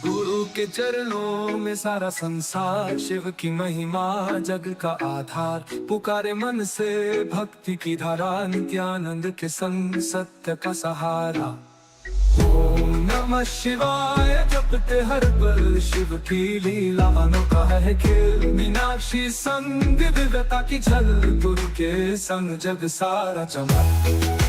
गुरु के चरणों में सारा संसार, शिव की महिमा जग का आधार। पुकारे मन से भक्ति की धारा, नित्यानंद के संग सत्य का सहारा। ओम नमः शिवाय जपते हर पल, शिव की लीला अनोखा है खेल। मीनाक्षी संग दिव्यता की झल, गुरु के संग जग सारा चमक।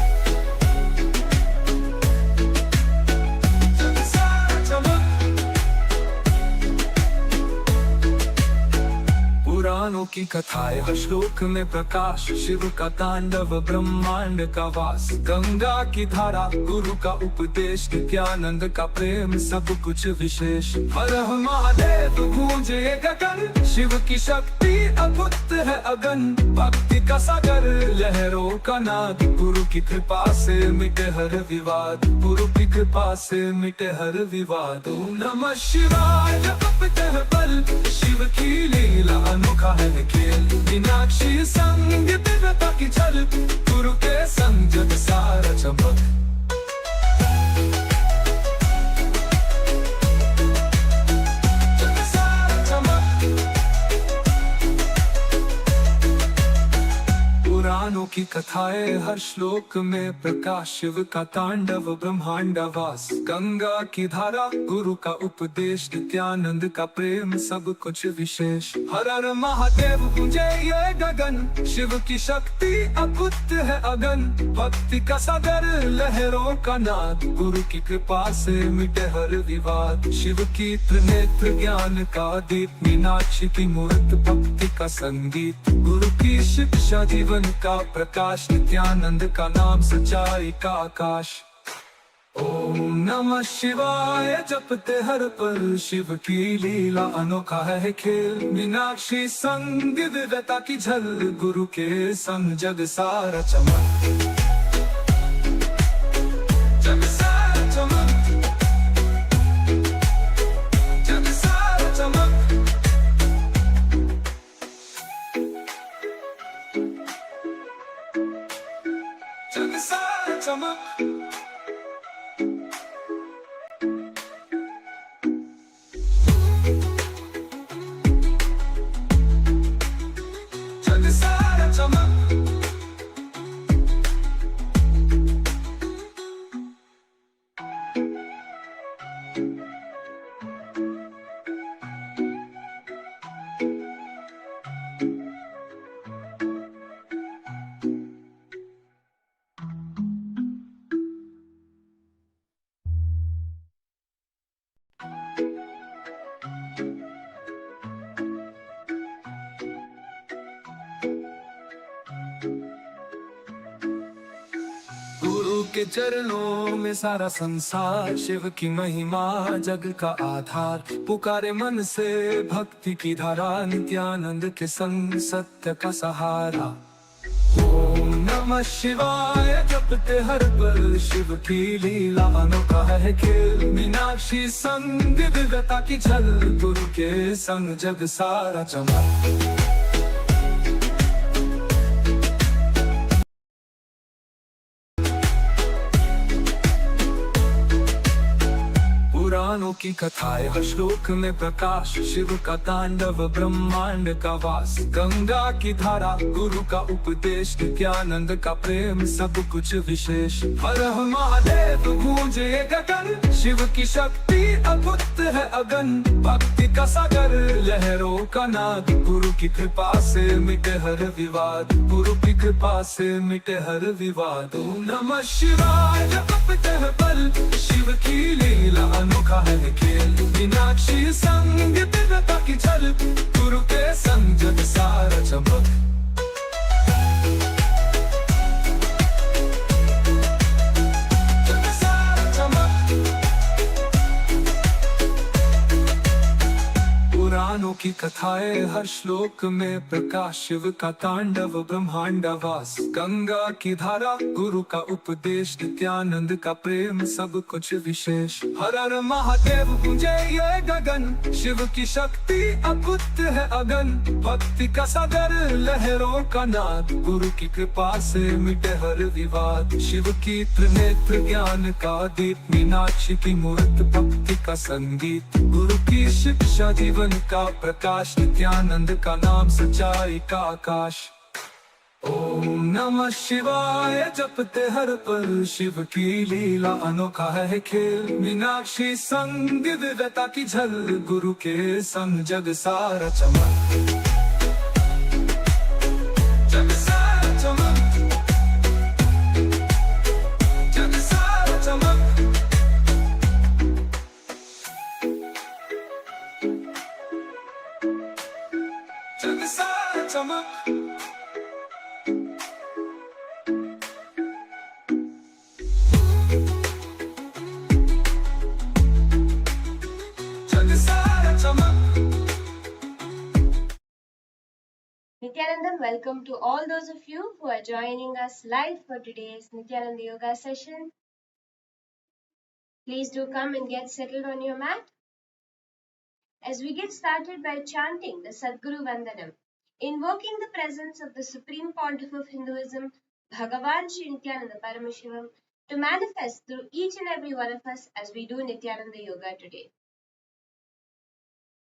पुराणों की कथाएं हर श्लोक में प्रकाश, शिव का तांडव ब्रह्मांड का वास। गंगा की धारा गुरु का उपदेश, नित्यानंद का प्रेम सब कुछ विशेष। हर महादेव गूंजे गगन, शिव की शक्ति अद्भुत है अगन। भक्ति का सागर लहरों का नाद, गुरु की कृपा से मिटे हर विवाद। गुरु की कृपा से मिटे हर विवाद। ओम नमः शिवाय जपते हैं पल, शिव की लीला अनोखा है खेल। मीनाक्षी संग दिव्यता की झल, गुरु के संग जग सारा चमक। पुराणों की कथाएं हर श्लोक में प्रकाश, शिव का तांडव ब्रह्मांड वास। गंगा की धारा गुरु का उपदेश, नित्यानंद का प्रेम सब कुछ विशेष। हर हर महादेव गूंजे ये गगन, शिव की शक्ति अद्भुत है अगन। भक्ति का सागर लहरों का नाद, गुरु की कृपा से मिटे हर विवाद। शिव की त्रिनेत्र ज्ञान का दीप, मीनाक्षी की मूर्त भक्ति का संगीत। गुरु की शिक्षा जीवन का प्रकाश, नित्यानंद का नाम सच्चाई का आकाश। ओम नमः शिवाय जपते हर पल, शिव की लीला अनोखा है खेल। मीनाक्षी संग दिव्यता की झल, गुरु के संग जग सारा चमक। जग सारा चमक, जग सारा चमक। जग सारा चमक। जग सारा चमक। गुरु के चरणों में सारा संसार, शिव की महिमा जग का आधार। पुकारे मन से भक्ति की धारा, नित्यानंद के संग सत्य का सहारा। ओम नमः शिवाय जपते हर पल, शिव की लीला अनोखा है खेल। मीनाक्षी संग दिव्यता की झल, गुरु के संग जग सारा चमक। पुराणों की कथाएं हर श्लोक में प्रकाश, शिव का तांडव ब्रह्मांड का वास। गंगा की धारा गुरु का उपदेश, नित्यानंद का प्रेम सब कुछ विशेष। हर महादेव गूंजे गगन, शिव की शक्ति अद्भुत है अगन। भक्ति का सागर लहरों का नाद, गुरु की कृपा से मिटे हर विवाद। गुरु की कृपा से मिटे हर विवाद। ओम नमः शिवाय जपते हैं पल, शिव की लीला अनोखा है खेल। मीनाक्षी संग दिव्यता की झल, गुरु के संग जग सारा चमक। जग सारा चमक। पुराणों की कथाएं हर श्लोक में प्रकाश, शिव का तांडव ब्रह्मांड वास, गंगा की धारा गुरु का उपदेश, नित्यानंद का प्रेम सब कुछ विशेष। हर हर महादेव गूंजे ये गगन, शिव की शक्ति अद्भुत है अगन, भक्ति का सागर लहरों का नाद, गुरु की कृपा से मिटे हर विवाद। शिव की त्रिनेत्र ज्ञान का दीप, मीनाक्षी की मूर्त भक्ति का संगीत, गुरु की शिक्षा जीवन का प्रकाश, नित्यानंद का नाम सच्चाई का आकाश। ओम नमः शिवाय जपते हर पल, शिव की लीला अनोखा है खेल, मीनाक्षी संग दिव्यता की झल, गुरु के संग जग सारा चमक, जग सारा चमक, जग सारा चमक। जग सारा चमक, जग सारा चमक। Nithyanandam, welcome to all those of you who are joining us live for today's Nithyananda Yoga session. Please do come and get settled on your mat. As we get started by chanting the Sadguru Vandanam, invoking the presence of the Supreme Pontiff of Hinduism, Bhagavan Sri Nithyananda Paramashivam, to manifest through each and every one of us as we do Nithyananda Yoga today.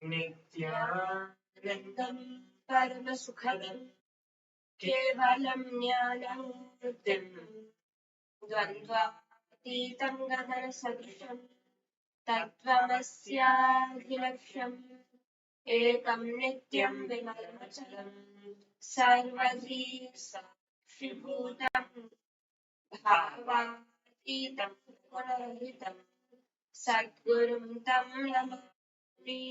Nithyanandam Paramasukhadam Kevalam Jnanam Nityam Dvandvaतीतं गगनसदृशं तत्त्वमस्याधिलक्ष्यम् एकं नित्यं विमलमचलं सर्वधी साक्षिभूतं भावातीतं गुणरहितं सद्गुरुं तं Namami.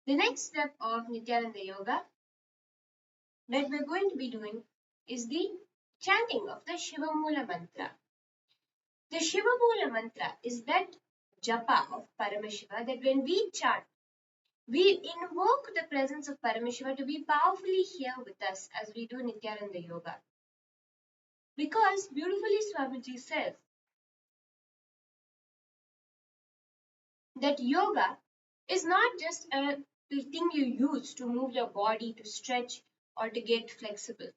The next step of Nithyananda Yoga that we're going to be doing is the chanting of the Shivamula mantra. The Shivamula mantra is that japa of Paramashiva that when we chant, we invoke the presence of Paramashiva to be powerfully here with us as we do Nithyananda Yoga. Because beautifully Swamiji says that yoga is not just a thing you use to move your body, to stretch, or to get flexible.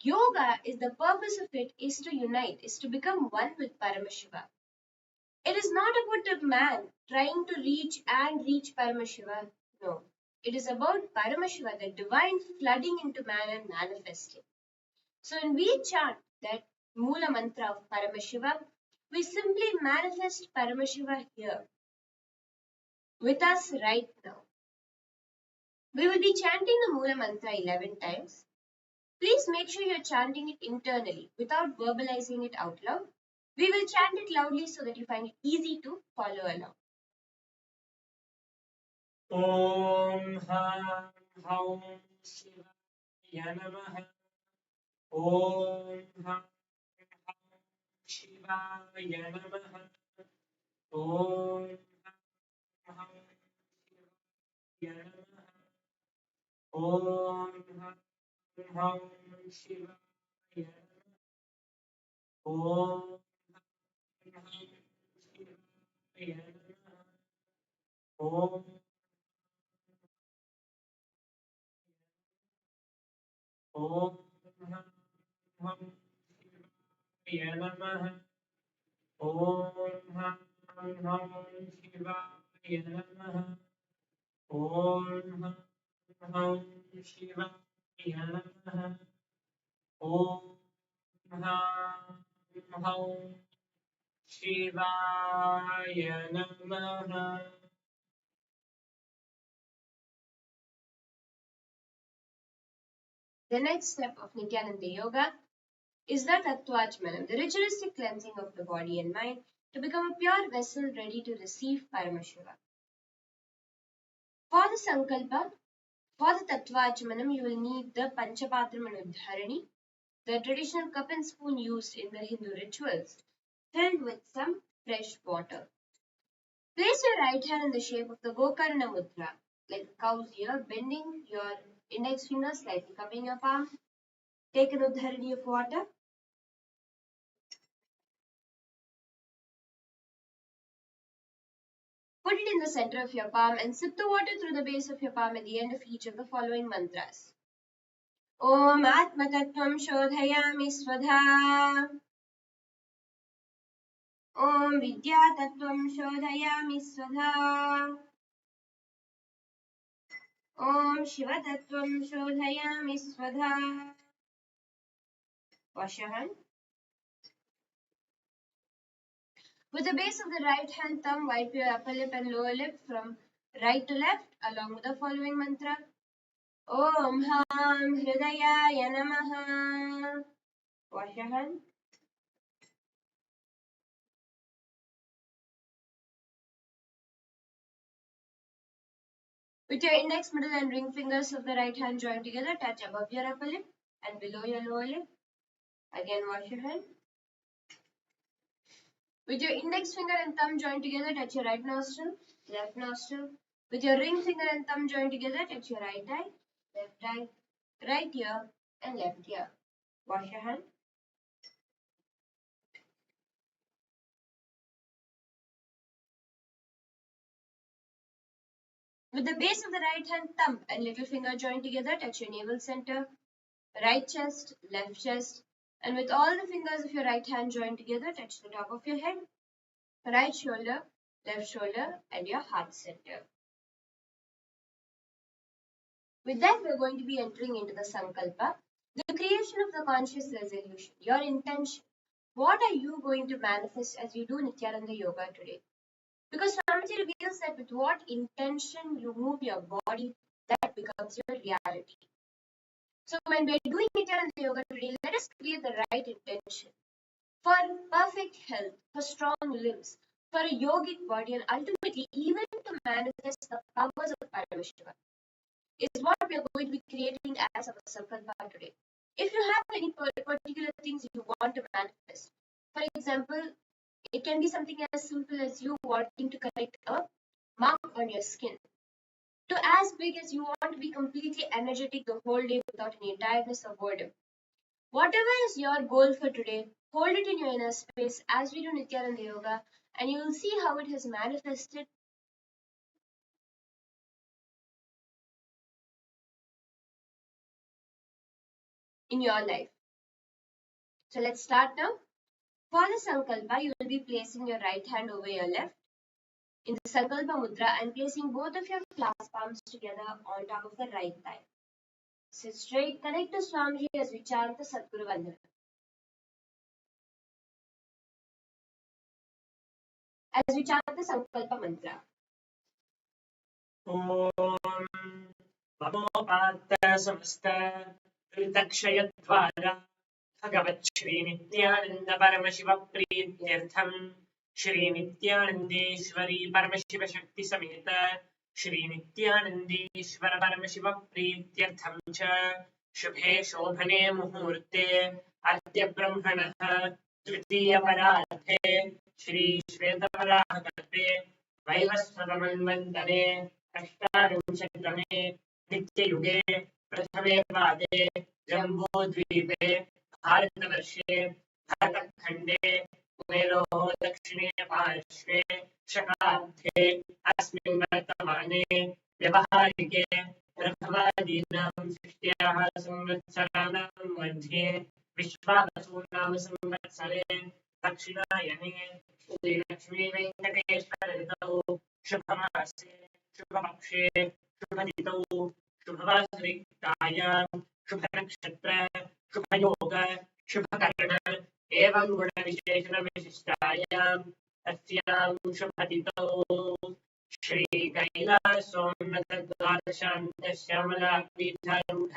Yoga is the purpose of it is to unite, is to become one with Paramashiva. It is not about a man trying to reach Paramashiva. No. It is about Paramashiva, the divine flooding into man and manifesting. So when we chant that Mula mantra of Paramashiva, we simply manifest Paramashiva here with us right now. We will be chanting the Mula mantra 11 times. Please make sure you're chanting it internally without verbalizing it out loud. We will chant it loudly so that you find it easy to follow along. Om Ham Haum Shivaya Namaha. Om Ham Haum Shivaya Namaha. Om Ham Haum Shivaya Namaha. Om Ham Haum Shivaya Namaha. Om Ham Shivaya Namaha. Om Om Ham Shivaya Namaha. Om Ham Shivaya Namaha. Om Ham Shivaya Namaha. Om Ham Shivaya Namaha. The next step of Nithyananda Yoga is the Tattvajmanam, the ritualistic cleansing of the body and mind to become a pure vessel ready to receive Paramashiva. For the Sankalpa, for the Tattvajmanam, you will need the Panchapatra Manudharani, the traditional cup and spoon used in the Hindu rituals, filled with some fresh water. Place your right hand in the shape of the Gokarna Mudra, like a cow's ear, bending your index finger slightly cupping your palm. Take an udharani of water. Put it in the center of your palm and sip the water through the base of your palm at the end of each of the following mantras. Om Atmatattvam Shodhayami Swadha. Om Vidyatattvam Shodhayami Swadha. Om Shivatattvam Shodhayami Swadha. Wash your hand. With the base of the right hand thumb, wipe your upper lip and lower lip from right to left along with the following mantra. Om Ham Hridayaya Namaha. Wash your hand. With your index, middle and ring fingers of the right hand joined together, touch above your upper lip and below your lower lip. Again, wash your hand. With your index finger and thumb joined together, touch your right nostril, left nostril. With your ring finger and thumb joined together, touch your right eye, left eye, right ear and left ear. Wash your hand. With the base of the right hand thumb and little finger joined together, touch your navel center, right chest, left chest, and with all the fingers of your right hand joined together, touch the top of your head, right shoulder, left shoulder, and your heart center. With that, we're going to be entering into the Sankalpa, the creation of the conscious resolution, your intention. What are you going to manifest as you do Nithyananda Yoga today? Because Swamiji reveals that with what intention you move your body, that becomes your reality. So when we're doing Nithyananda Yoga today, let us create the right intention for perfect health, for strong limbs, for a yogic body, and ultimately even to manifest the powers of Paramashiva is what we are going to be creating as our Sankalpa today. If you have any particular things you want to manifest, for example, it can be something as simple as you wanting to correct a mark on your skin, to as big as you want to be completely energetic the whole day without any tiredness or boredom. Whatever is your goal for today, hold it in your inner space as we do Nithyananda Yoga, and you will see how it has manifested in your life. So let's start now. For the Sankalpa, you will be placing your right hand over your left in the Sankalpa Mudra and placing both of your clasp palms together on top of the right thigh. Sit straight, connect to Swamiji as we chant the Sadguru Vandana. As we chant the Sankalpa Mantra. Om Vamopatta Samasta Ritakshayadvara Bhagavan Sri Nithyananda Paramashiva Prityartham Shri Nithyanandeshwari Paramashiva Shakti Sameta Shri Nithyanandeshwara Paramashiva Prityartham Cha Shubhe Shobhane Muhurte Adya Brahmanah Tritiya Parathe Shri Shvetavaraha Kalpe वैवस्वतमन्वन्तरे अष्टाविंशतितमे नित्ययुगे प्रथमे पादे जम्बूद्वीपे भारतवर्षे भरतखण्डे कुबेरोः दक्षिणे पार्श्वे शकाब्दे अस्मिन् वर्तमाने व्यवहारिके प्रथमादीनां सृष्ट्याः संवत्सराणां मध्ये विश्वावसूनां संवत्सरे दक्षिणायने श्रीलक्ष्मी वेङ्कटेश्वर ऋतौ शुभमासे शुभपक्षे शुभदितौ शुभवासरिक्तायां शुभनक्षत्र शुभयोग शुभकर्ण एवं गुणविशेषणविशिष्टायाम् अस्यां शुभतिथौ श्रीकैलासोन्नतद्वादशान्तश्यामलापीठारूढ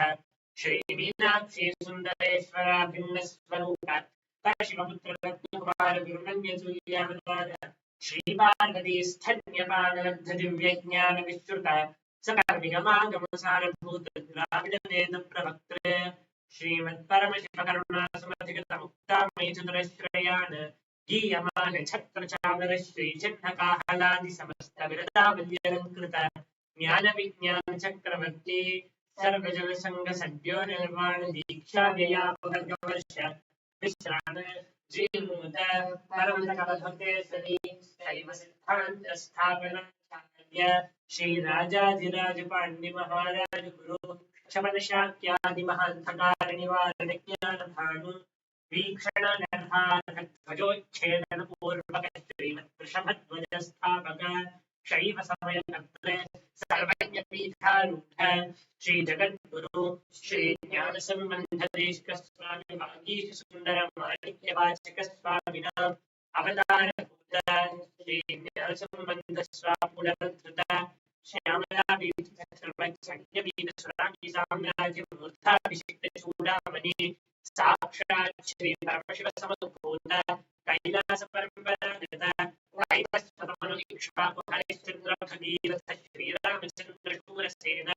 श्रीमीनाक्षी सुन्दरेश्वराभिन्नस्वरूप परशिवपुत्र गुरुरण्यसूर्यावतार श्रीपार्वती स्थन्यपानलब्धदिव्यज्ञानविश्रुत सकर्मिकमागमसारभूत द्राविडवेदप्रवक्त्रे श्रीमत्परमशिवकरुणासमधिगतमुक्तामयि चतुरश्रयान् गीयमान छत्रचामर श्रीचिह्नकाहलादि समस्तविरदावल्यलङ्कृत ज्ञानविज्ञानचक्रवर्ती सर्वजनसङ्गसद्यो निर्वाण दीक्षा व्ययापवर्गवर्ष विश्राम जीमूत परमतकलभते सनि शैव सिद्धान्त स्थापनाचार्य श्रीराजाधिराज पाण्डि महाराज गुरु शमन शाक्यादि महांतकार ज्ञानभानु वीक्षण ध्वजोच्छेदन पूर्वक श्रीमद्वृषभध्वज स्थापक शैव समय सर्वज्ञपीठारूढ़ श्री जगद्गुरु श्री ज्ञान संबंध देश स्वामी वागीश सुंदर माणिक्य वाचक स्वामिना अवतार श्री ज्ञान संबंध स्वापुरधृत श्यामला सर्वज्ञ सुराकी साम्राज्य मूर्धाभिषिक्त चूड़ामणि साक्षात् श्री परमशिव समुद्भूत कैलास परंपरागत वैवस्वतमनुइक्ष्वाकु हरिश्चंद्र भगीरथ श्रीरामचंद्र शूरसेन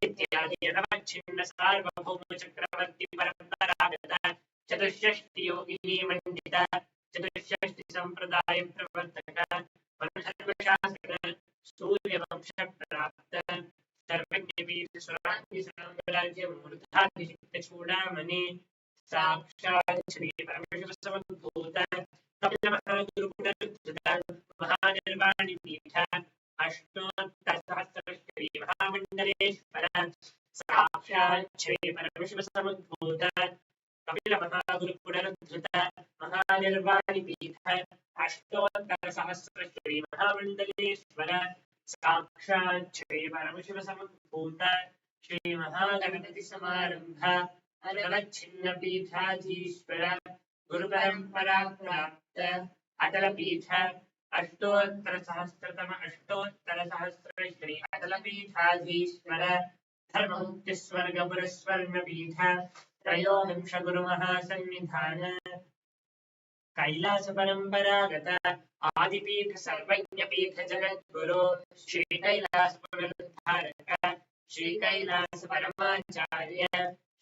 इत्यादि अनवच्छिन्न सार्वभौम चक्रवर्ती परंपरागत चतुष्षष्टि योगिनी मंडित चतुष्षष्टि संप्रदाय प्रवर्तक मनोधर्मशास्त्र सूर्य वंश प्राप्त सर्वज्ञपीठ स्वराज्ञी साम्राज्य मूर्धाभिषिक्त चूड़ामणि साक्षात् श्री परमशिव समुद्भूत कपिल महागुरुकुलधृत महानिर्वाणी पीठ अष्टोत्तर सहस्र श्री महामंडलेश्वर साक्षात् श्री परमशिव समुद्भूत कपिल महागुरुकुलधृत महानिर्वाणी पीठ अष्टोत्तर सहस्र श्री महामंडलेश्वर साक्षात् श्री परमशिव समुद्भूत श्री महागणपति समारंभ अनवच्छिन्न पीठाधीश्वर गुरु परंपरा प्राप्त अटल पीठ अष्टोत्तर सहस्र श्री अटल पीठाधीश्वर धर्ममुक्ति स्वर्ग पुरस्वर्ण पीठ त्रयोदश गुरु महासन्निधान कैलास परंपरागत आदिपीठ सर्वज्ञ पीठ जगद्गुरु श्री कैलास पुनरुद्धारक श्री कैलास परमाचार्य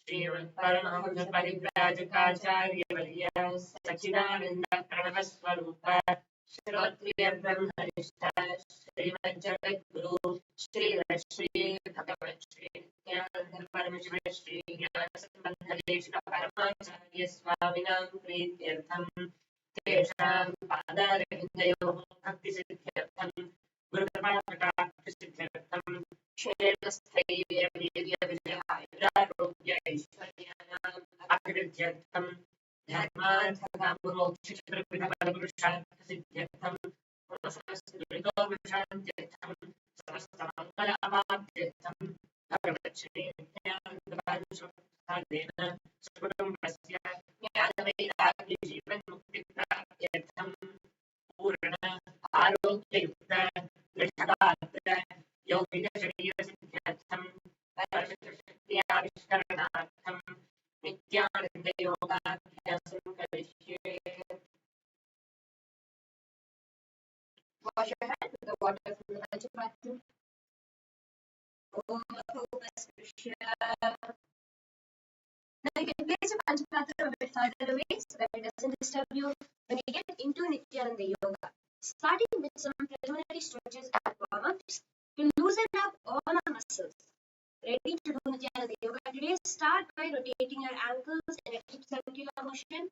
श्रीमत् परमहंस परिव्राजकाचार्य वर्य सच्चिदानंद प्रणव स्वरूप श्रोत्रिय ब्रह्मनिष्ठ श्रीमद् जगद्गुरु श्री भगवन् श्री नित्यानंद परमशिव श्री ज्ञान संबंध देश परमाचार्य स्वामिनां प्रीत्यर्थं तेषां पादारविन्दयोः भक्तिसिद्ध्यर्थं गुरुकृपाकटाक्षसिद्ध्यर्थं क्षेमस्थैर्यवीर्यविजयारोग्य ऐश्वर्याणाम् अभिवृद्ध्यर्थं धर्मार्थकाममोक्षफलपुरुषार्थसिद्ध्यर्थं समस्तदुरितोपशान्त्यर्थं समस्तमङ्गलावाप्त्यर्थं भगवत् श्री नित्यानन्द परमशिवेन सुकुटुम्बस्य ज्ञानवैराग्य जीवन्मुक्तिप्राप्त्यर्थं पूर्ण आरोग्ययुक्त दृढगात्र योगिक शरीरसिद्ध्यर्थं परमशक्त्याविष्करणार्थं नित्यानन्द योगाभ्यासं करिष्ये. Wash your hands with the water from the Panchapatra. Om Bhuvaskrishya. Now you can place your Panchapatra a bit further away so that it doesn't disturb you when you get into Nithyananda Yoga. Starting with some preliminary stretches and warm-ups to loosen up all our muscles. Ready to do Nithyananda Yoga today? Start by rotating your ankles in a deep circular motion.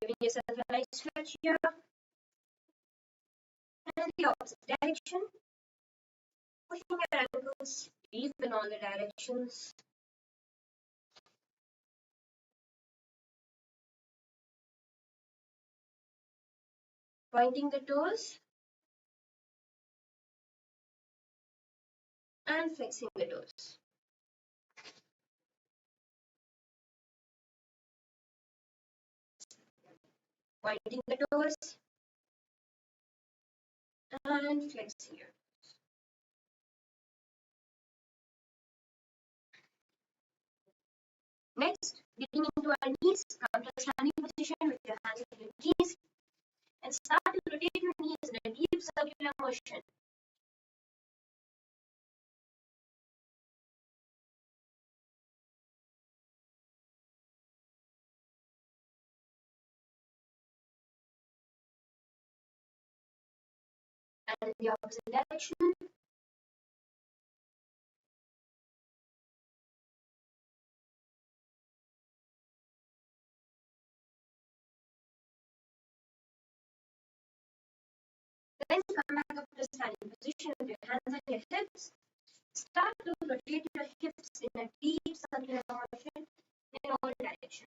Giving yourself a nice stretch here. And the opposite direction. Pushing your ankles deep in all the directions. Pointing the toes. And flexing the toes. Pointing the toes. And flexing your toes. Next, Getting into our knees, come to a standing position with your hands on your knees and start to rotate your knees in a deep circular motion. And in the opposite direction. Then come back up to standing position with your hands on your hips. Start to rotate your hips in a deep circular motion in all directions.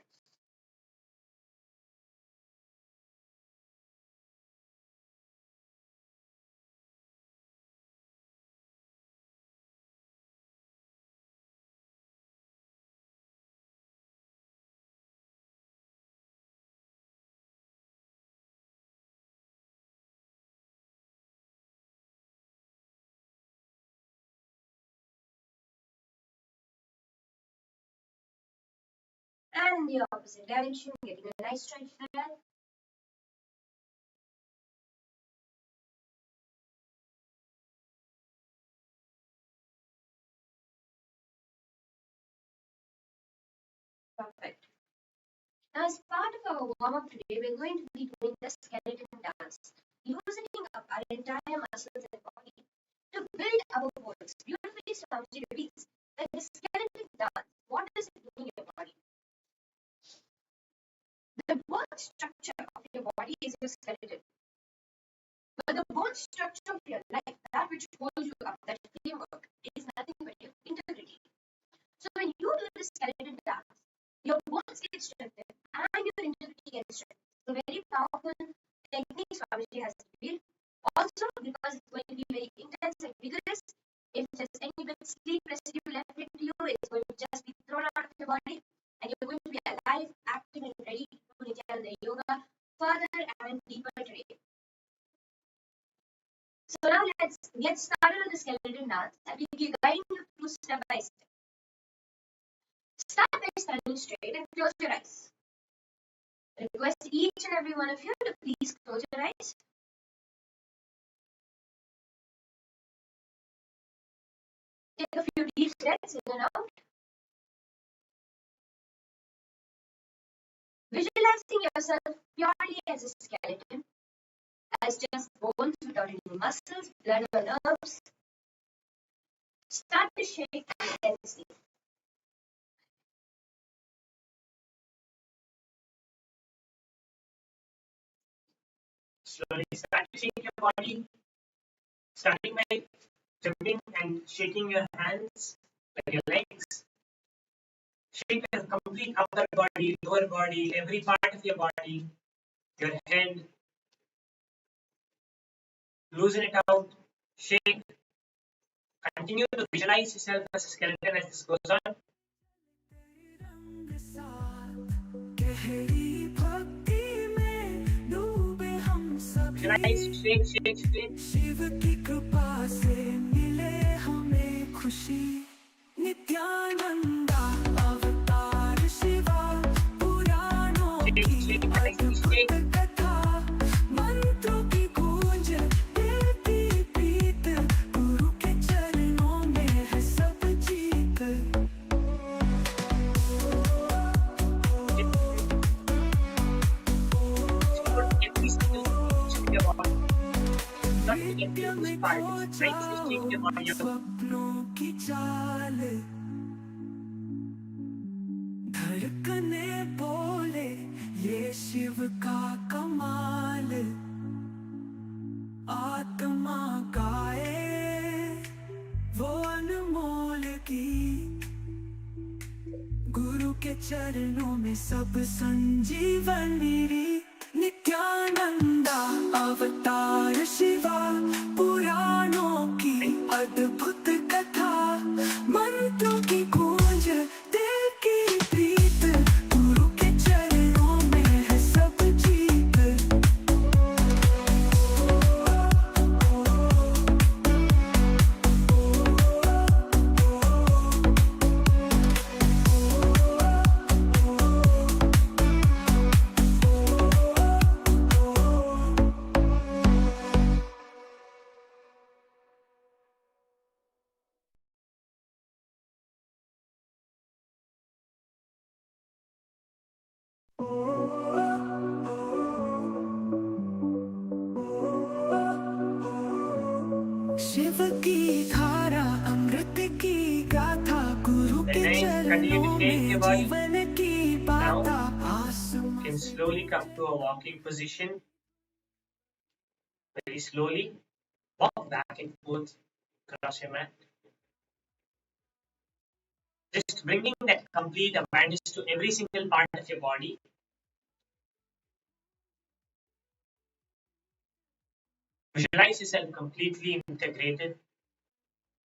And the opposite direction, getting a nice stretch there. Perfect. Now, as part of our warm-up today, we're going to be doing the skeleton dance, loosening up our entire muscles and body to build our bones. Beautifully, Swamiji repeats that the skeleton dance, what does it do in your body? The bone structure of your body is your skeleton. But the bone structure of your life, that which holds you up, that framework, is nothing but your integrity. So when you do the skeleton dance, your bones get strengthened and your integrity gets strengthened. So very powerful technique Swamiji has revealed. Also, because it's going to be very intense and vigorous, if there's any bit sleep residue left into you, it's going to just be thrown out of your body, and you're going to be alive, active, and ready to do Nithyananda Yoga further and deeper today. So now let's get started on the skeleton dance. I will be guiding you through step by step. Start by standing straight and close your eyes. I request each and every one of you to please close your eyes. Take a few deep breaths in and out. Visualizing yourself purely as a skeleton, as just bones without any muscles, blood or nerves. Start to shake intensely. Slowly start to shake your body, starting by jumping and shaking your hands, like your legs. Shake your complete upper body, lower body, every part of your body, your head. Loosen it out, shake. Continue to visualize yourself as a skeleton as this goes on. Visualize, shake, shake, shake. Shiv की कृपा से मिले हमें खुशी नित्यानंदा अवतार शिवा पुराणों की अद्भुत कथा मंत्रों की गूंज देती प्रीत गुरु के चरणों में है सब जीत सपनों की चाल धड़कने बोले ये शिव का कमाल आत्मा गाए वो अनमोल गीत गुरु के चरणों में सब संजीवनी नित्यानंदा अवतार शिवा पुराणों की अद्भुत कथा मंत्रों की गूंज दिल की प्रीत गुरु के चरणों में है सब जीत शिव की धारा अमृत की गाथा गुरु के Continue चरणों to take में your body. जीवन की Now बाता you can slowly come to a walking position. Very slowly walk back and forth across your mat. Just bringing that complete awareness to every single part of your body. Visualize yourself completely integrated,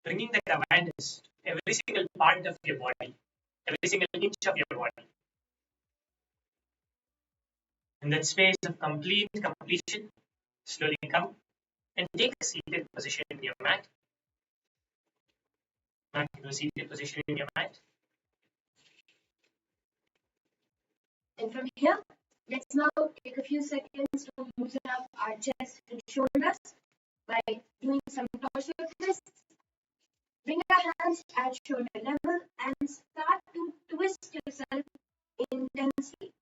bringing that awareness to every single part of your body, every single inch of your body. In that space of complete completion, slowly come and take a seated position in your mat. Back into a seated position in your mat. And from here, let's now take a few seconds to loosen up our chest and shoulders by doing some torso twists. Bring your hands at shoulder level and start to twist yourself intensely.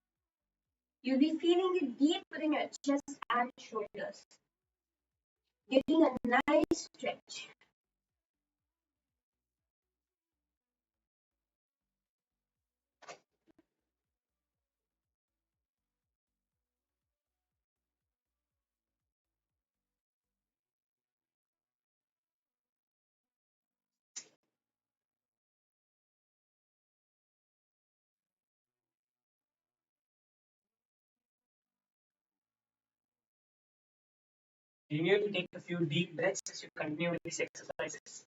You'll be feeling it deep within your chest and shoulders, getting a nice stretch. You need to take a few deep breaths as you continue with these exercises.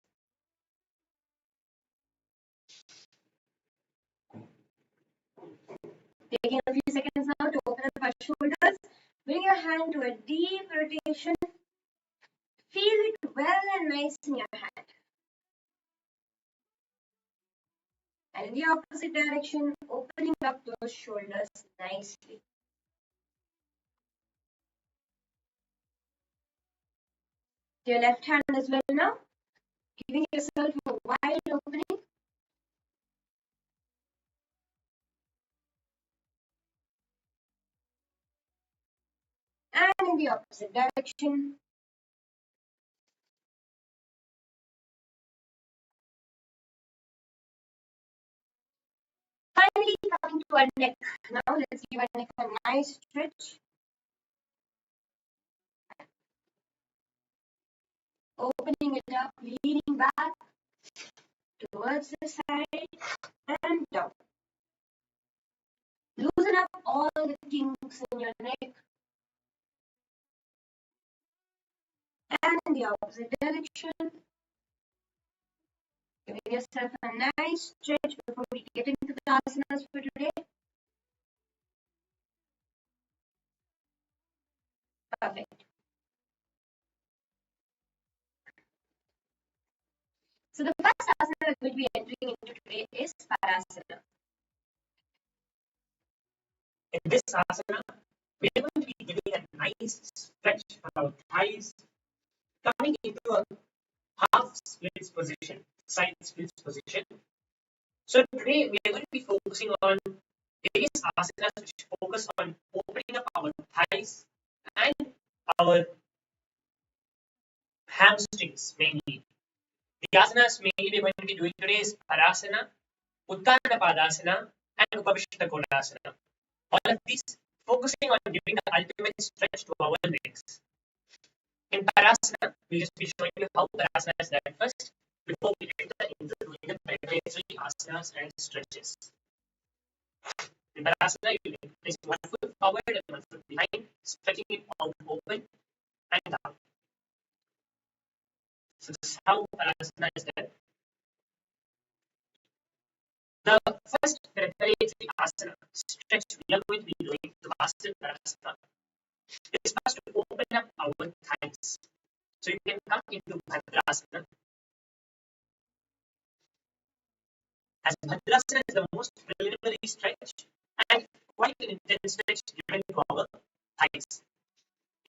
Taking a few seconds now to open up our shoulders. Bring your hand to a deep rotation. Feel it well and nice in your hand. And in the opposite direction, opening up those shoulders nicely. Your left hand as well now, giving yourself a wide opening. And in the opposite direction. Finally, coming to our neck. Now let's give our neck a nice stretch. Opening it up, leaning back towards the side and down. Loosen up all the kinks in your neck. And in the opposite direction. Giving yourself a nice stretch before we get into the asanas for today. Perfect. So the first asana we'll be entering into today is Parasana. In this asana, we are going to be giving a nice stretch for our thighs, coming into a half splits position, side splits position. So today we are going to be focusing on various asanas which focus on opening up our thighs and our hamstrings mainly. The asanas mainly we're going to be doing today is Parasana, Uttana Padasana, and Upavishta Kodasana. All of these focusing on giving the ultimate stretch to our legs. In Parasana, we'll just be showing you how Parasana is done first before we enter into doing the preparatory asanas and stretches. In Parasana, you can place one foot forward and one foot behind, stretching it out open and down. So this is how Parasana is done. The first preparatory asana stretch we are going to be doing to master Parasana is first to open up our thighs. So you can come into Bhadrasana. As Bhadrasana is the most preliminary stretch and quite an intense stretch given to our thighs.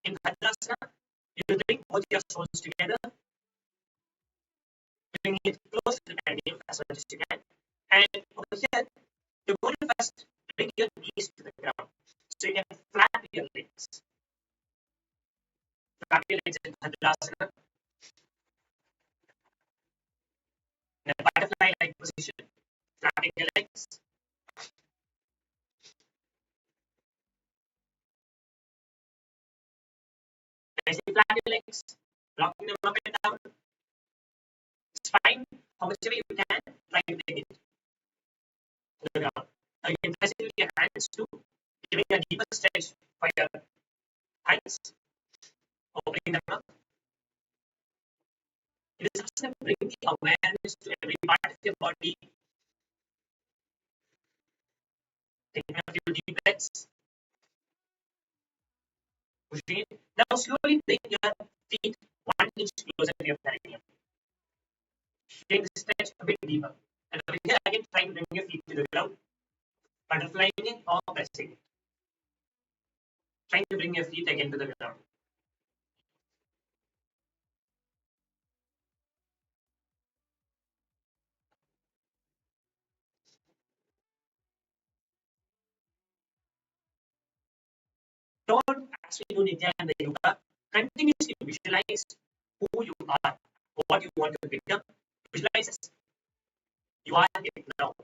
In Bhadrasana, you bring both your soles together, bring it close to the perineum as much as you can. And over here, you're going to first bring your knees to the ground. So you can flap your legs. Flap your legs in Bhadrasana. in a butterfly-like position, flapping your legs. As you flap your legs, rocking them up and down. It's fine. How much ever you can, try to take it to the ground. Now you can press it with your hands too, giving a deeper stretch for your hands, opening them up. It is just to bring the awareness to every part of your body. Taking a few deep breaths. Pushing it. Now slowly bring your feet 1 inch closer to your perineum. Take the stretch a bit deeper. And over here again try to bring your feet to the ground. Butterflying it or pressing it. Trying to bring your feet again to the ground. Don't actually do Nithyananda Yoga. Continuously visualize who you are, what you want to become. Visualize as you are it now.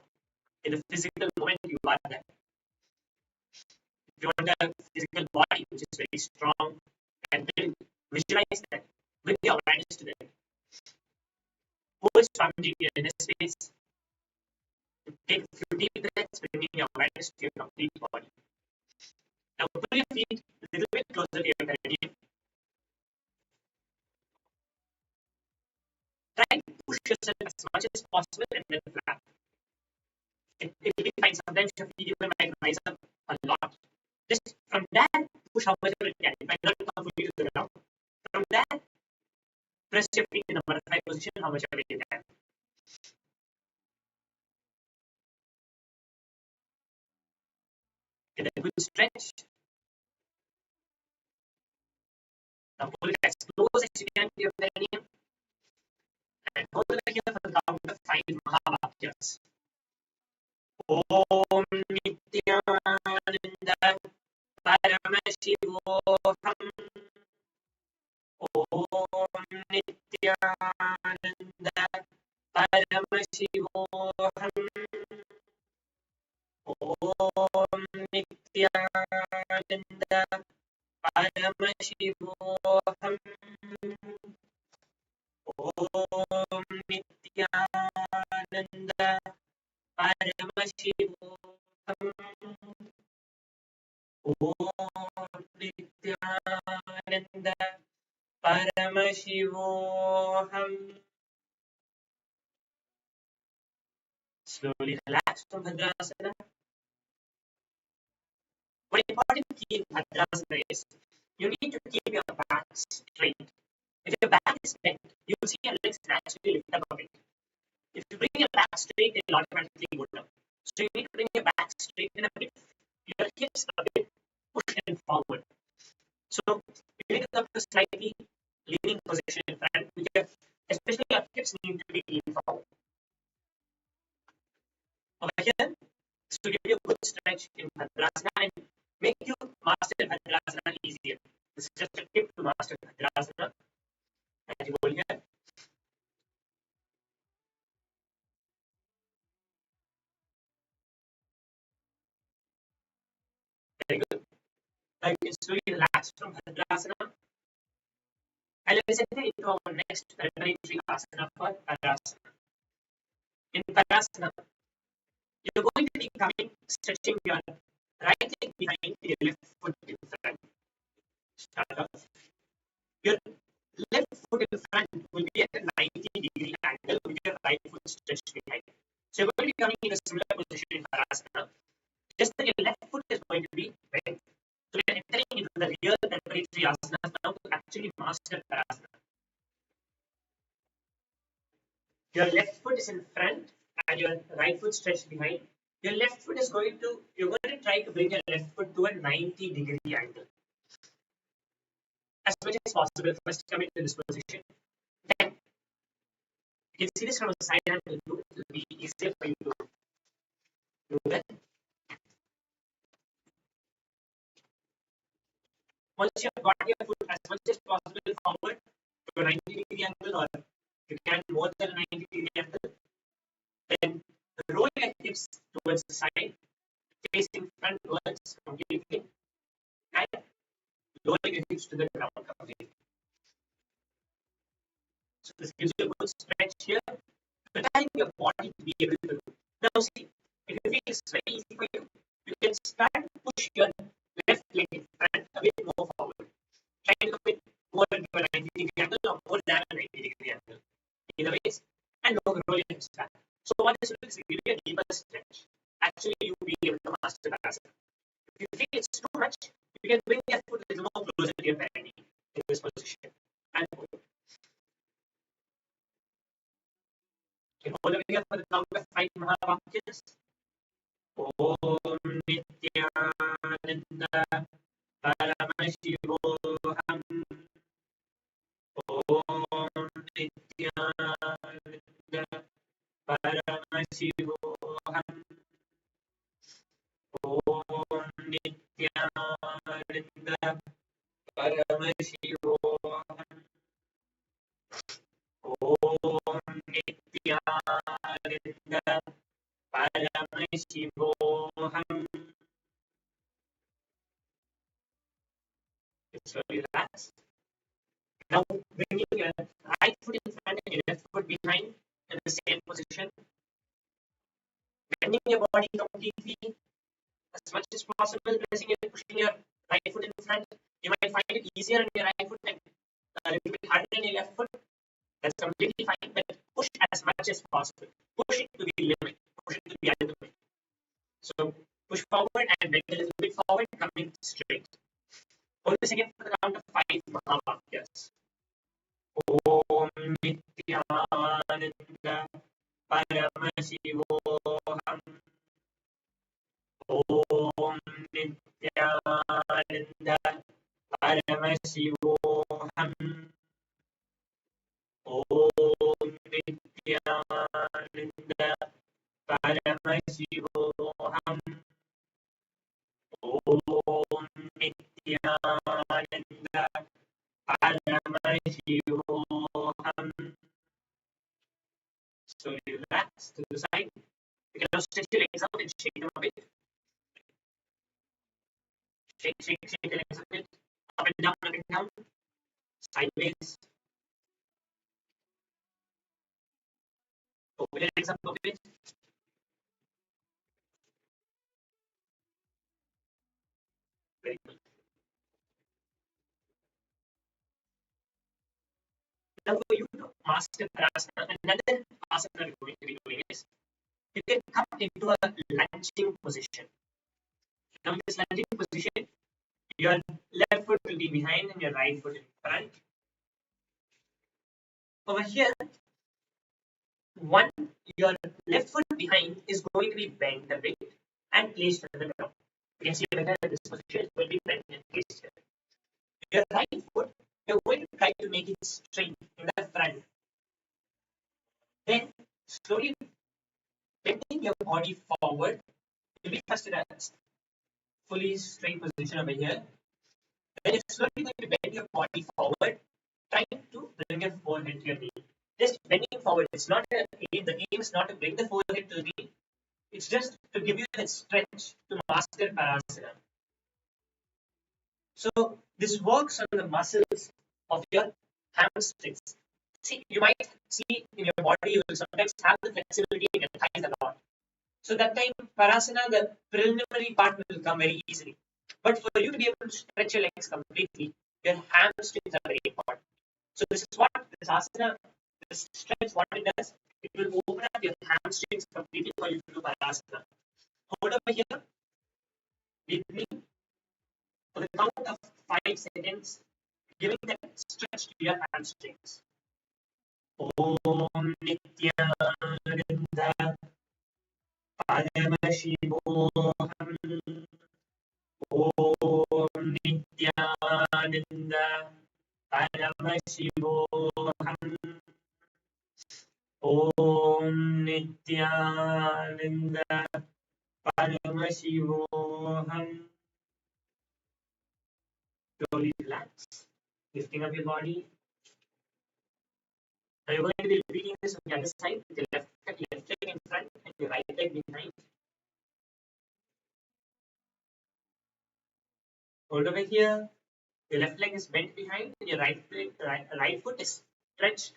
In the physical moment, you are that. If you want a physical body which is very strong and built, visualize that. Bring your awareness to that. Hold spongy in a space. Take a few deep breaths, bringing your awareness to your complete body. Now pull your feet a little bit closer to your perineum. Try to push yourself as much as possible and then flap. It will be fine. Sometimes your feet even might rise up a lot. Just from that, push how much you can. It might not come fully to the ground. From that, press your feet in a butterfly position how much you can. Get a good stretch. Now pull it as close as you can to your perineum. And hold it here for the count of 5 Mahavathyas. Om Nithyananda Paramashivam. Om Nithyananda Paramashivam. Om Nithyananda Paramashivam. Om Nithyananda Paramashivam. Om Nithyananda Paramashivam. Slowly relax from Bhadrasana. One important key in Bhadrasana is you need to keep your back straight. If your back is bent, you will see your legs naturally lift up a bit. If you bring your back straight, it will automatically go down. So you need to bring your back straight and a bit, your hips a bit pushed and forward. So you need to come to a slightly leaning position in front, especially your hips need to be leaned forward. Over here, this will give you a good stretch in Bhadrasana and make you master Bhadrasana easier. This is just a tip to master Bhadrasana. As you hold here. Very good. Now you can slowly relax from Bhadrasana. And let's enter into our next preparatory asana for Parasana. In Parasana, you're going to be stretching your right leg behind your left foot in front. Start off. Your left foot in front will be at a 90-degree angle with your right foot stretched behind. So you're going to be coming in a similar position in Parasana. Just that your left foot is going to be bent. So we are entering into the real preparatory asanas now to actually master Parasana. Your left foot is in front and your right foot stretched behind. Your left foot is you're going to try to bring your left foot to a 90-degree angle. As much as possible, first come into this position. Then you can see this from a side angle view. It will be easier for you to do that. Once you have got your foot as much as possible forward to a 90-degree angle, or you can more than a 90-degree angle, Then roll your hips towards the side, facing frontwards completely, and lowering your hips to the ground completely. So this gives you a good stretch here, preparing your body to be able to do. Now see, if you feel it's very easy for you, you can start to push your left leg in front a bit more forward. Try to a bit more into a 90-degree angle or more than a 90-degree angle. Either ways, and roll your hips back. So what this will do is give you a deeper stretch. Actually, you'll be able to master the asana. If you feel it's too much, you can bring your foot a little more closer to your belly in this position. And you hold over here for the count of 5 Mahavakyas. Om Nithyananda Paramashivam. Om Nithyananda Paramashivam. Om Nithyananda Paramashivam. Om Nithyananda Paramashivam. It's very relaxed. Now bringing your right foot in front and your left foot behind in the same position. Bending your body completely as much as possible, pressing and pushing your right foot in front. You might find it easier on your right foot and a little bit harder on your left foot. That's completely fine, but push as much as possible. Push it to the limit. Push it to the ultimate. So push forward and bend a little bit forward, coming straight. Hold this again for the count of 5 Mahavakyas. Om Nithyananda Paramashivam. Om Nithyananda Paramashivam. Om Nithyananda Paramashivam. Om Nithyananda Paramashivam. Slowly relax to the side. You can now stretch your legs out and shake them a bit. Shake your legs a bit. Up and down, sideways. Open your legs up a bit. Very good. Now for you to master Parasana, another asana we're going to be doing is you can come into a lunging position. Now in this lunging position, your left foot will be behind and your right foot in front. Over here, your left foot behind is going to be bent a bit and placed on the ground. You can see whether this position is going to be bent and placed here. Your right foot, you're going to try to make it straight in the front. Then slowly bending your body forward. You'll be first in a fully straight position over here. Then you're slowly going to bend your body forward, trying to bring your forehead to your knee. Just bending forward. It's not the aim is not to bring the forehead to the knee. It's just to give you that stretch to master Parasana. So this works on the muscles of your hamstrings. See, you might see in your body you will sometimes have the flexibility in your thighs a lot. So that time Parasana, the preliminary part will come very easily. But for you to be able to stretch your legs completely, your hamstrings are very important. So this is what this asana, this stretch, what it does, it will open up your hamstrings completely for you to do Parasana. Hold over here with me for the count of 5 seconds, giving that stretch to your hamstrings. Om Nithyananda Paramashivam. Om Nithyananda Paramashivam. Om Nithyananda Paramashivam. Slowly relax, lifting up your body. Now you're going to be repeating this on the other side with your left leg in front and your right leg behind. Hold over here. Your left leg is bent behind and your right foot is stretched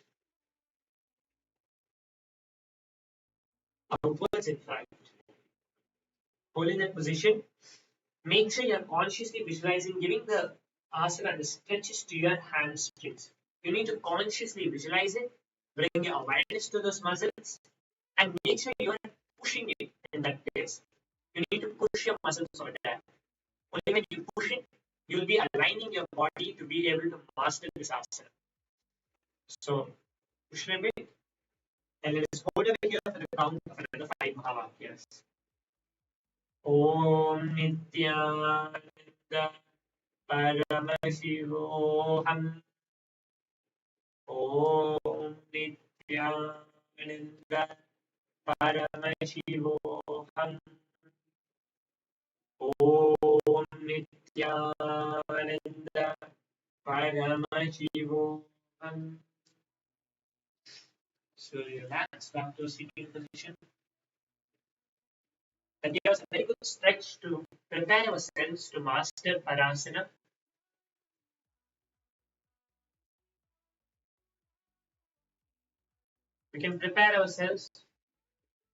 outwards in front. Hold in that position. Make sure you're consciously visualizing giving the asana the stretches to your hamstrings. You need to consciously visualize it, bring your awareness to those muscles, and make sure you're pushing it in that place. You need to push your muscles over there. Only when you push it, you'll be aligning your body to be able to master this asana. So, push a bit, and let us hold over here for the count of another 5 Mahavakyas. Om Nithyananda Paramashivam. Om Nithyananda Paramashivam. Om Nithyananda Paramashivam. Slowly relax back to a sitting position. That gives us a very good stretch to prepare ourselves to master Parasana. We can prepare ourselves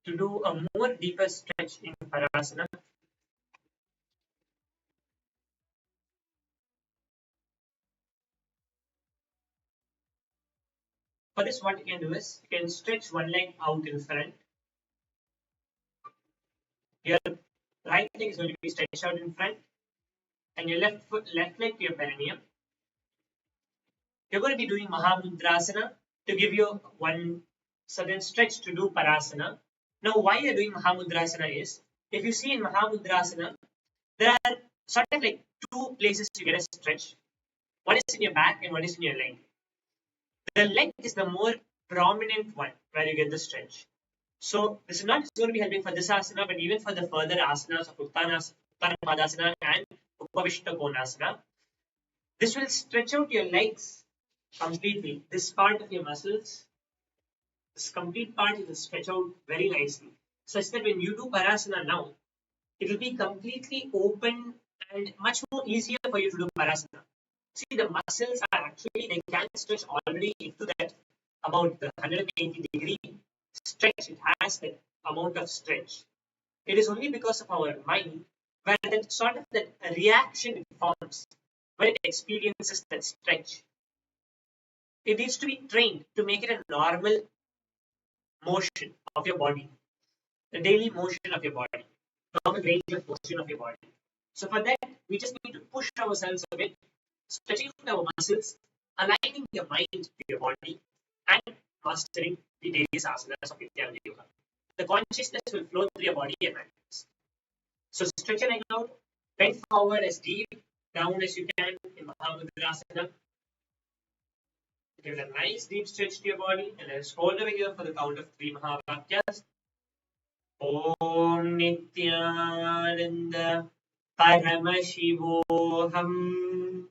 to do a more deeper stretch in Parasana. For this, what you can do is you can stretch one leg out in front. Your right leg is going to be stretched out in front, and your left leg to your perineum. You're going to be doing Mahamudrasana to give you one sudden stretch to do Parasana. Now, why you're doing Mahamudrasana is, if you see in Mahamudrasana, there are sort of like two places you get a stretch. One is in your back and one is in your leg. The leg is the more prominent one where you get the stretch. So this is not just going to be helping for this asana, but even for the further asanas of Uttanapadasana and Upavishta Konasana. This will stretch out your legs completely. This part of your muscles, this complete part will stretch out very nicely. Such that when you do Parasana now, it will be completely open and much more easier for you to do Parasana. See, the muscles are actually, they can stretch already into that about the 180-degree stretch. It has that amount of stretch. It is only because of our mind where that sort of that reaction forms when it experiences that stretch. It needs to be trained to make it a normal motion of your body, the daily motion of your body, normal range of motion of your body. So for that, we just need to push ourselves a bit, stretching our muscles, aligning your mind to your body, and mastering the daily asanas of Nithyananda Yoga. The consciousness will flow through your body and hands. So stretch your leg out, bend forward as deep down as you can in Mahamudrasana. Give a nice deep stretch to your body, and let's hold over here for the count of 3 Mahavakyas. Om Nithyananda Paramashivoham.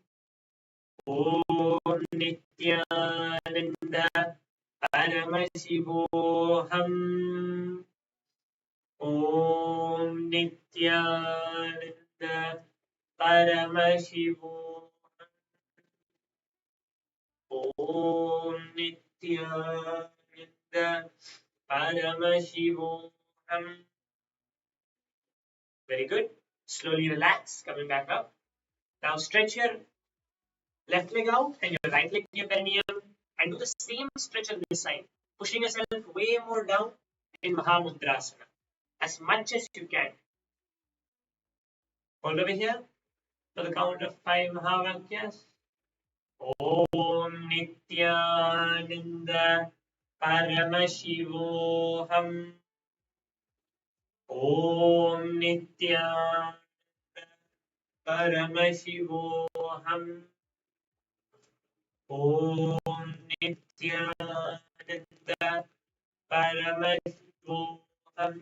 Om Nithyananda Paramashivoham. Om Nithyananda Paramashivoham. Om Nithyananda Paramashivoham. Very good. Slowly relax, coming back up. Now stretch your left leg out and your right leg to your perineum, and do the same stretch on this side, pushing yourself way more down in Mahamudrasana as much as you can. Hold over here for the count of 5 Mahavakyas. Om Nithyananda Paramashivoham. Om Nithyananda Paramashivoham. Om Nithyananda Paramashivoham.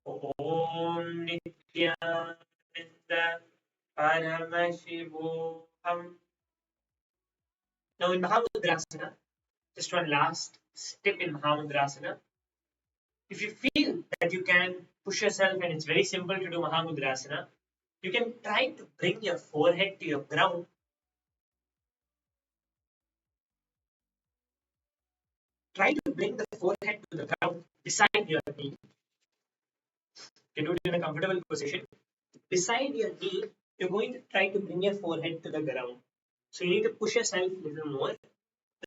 Om Nithyananda Paramashivoham. Now in Mahamudrasana, just one last step in Mahamudrasana. if you feel that you can push yourself and it's very simple to do Mahamudrasana, you can try to bring your forehead to your ground. Try to bring the forehead to the ground beside your knee. You can do it in a comfortable position. Beside your knee, you're going to try to bring your forehead to the ground. So you need to push yourself a little more.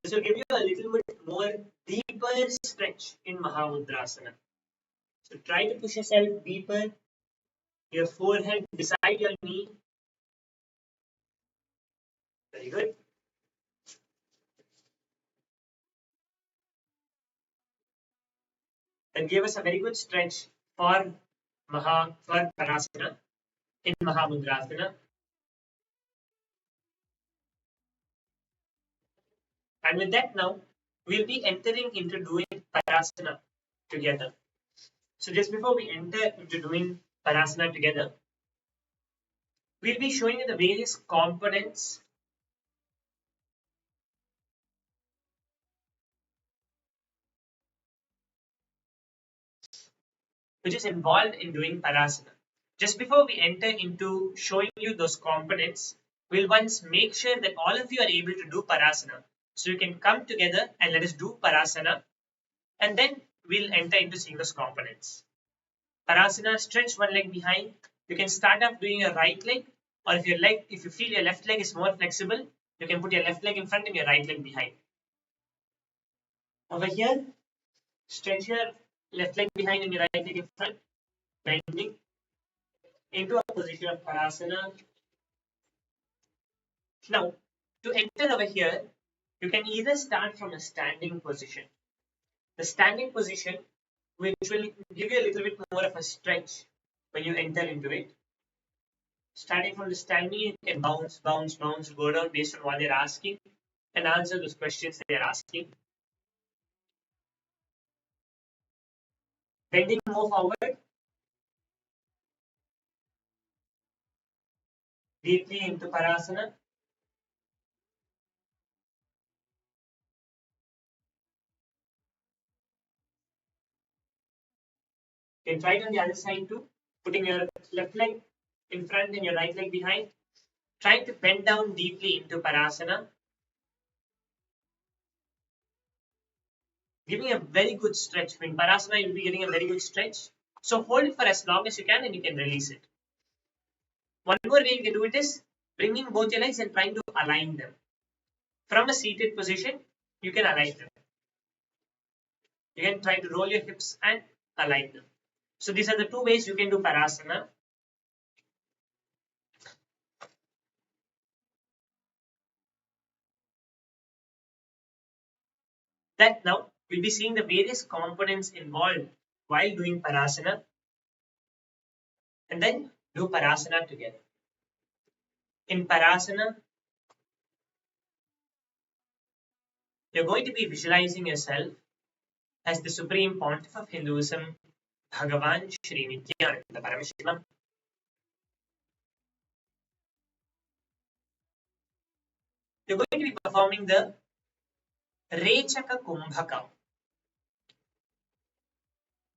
This will give you a little bit more deeper stretch in Mahamudrasana. So try to push yourself deeper, your forehead beside your knee. Very good. That gave us a very good stretch for Parasana in Mahamudrasana. And with that now, we'll be entering into doing Parasana together. So just before we enter into doing Parasana together, we'll be showing you the various components which is involved in doing Parasana. Just before we enter into showing you those components, we'll once make sure that all of you are able to do Parasana. So you can come together and let us do Parasana, and then we'll enter into seeing those components. Parasana, stretch one leg behind. You can start off doing your right leg, or if you feel your left leg is more flexible, you can put your left leg in front and your right leg behind. Over here, stretch your left leg behind and your right leg in front, bending into a position of Parasana. Now, to enter over here, you can either start from a standing position. The standing position, which will give you a little bit more of a stretch when you enter into it. Starting from the standing, you can bounce, bounce, bounce, go down based on what they're asking and answer those questions they're asking. Bending more forward, deeply into Parasana. You can try it on the other side too, putting your left leg in front and your right leg behind. Trying to bend down deeply into Parasana. Giving a very good stretch. In Parasana, you'll be getting a very good stretch. So hold it for as long as you can and you can release it. One more way you can do it is bringing both your legs and trying to align them. From a seated position, you can align them. You can try to roll your hips and align them. So these are the two ways you can do Parasana. That now we'll be seeing the various components involved while doing Parasana, and then do Parasana together. In Parasana, you're going to be visualizing yourself as the Supreme Pontiff of Hinduism, Bhagavan Sri Nithyananda Paramashivam. You're going to be performing the Rechaka Kumbhaka,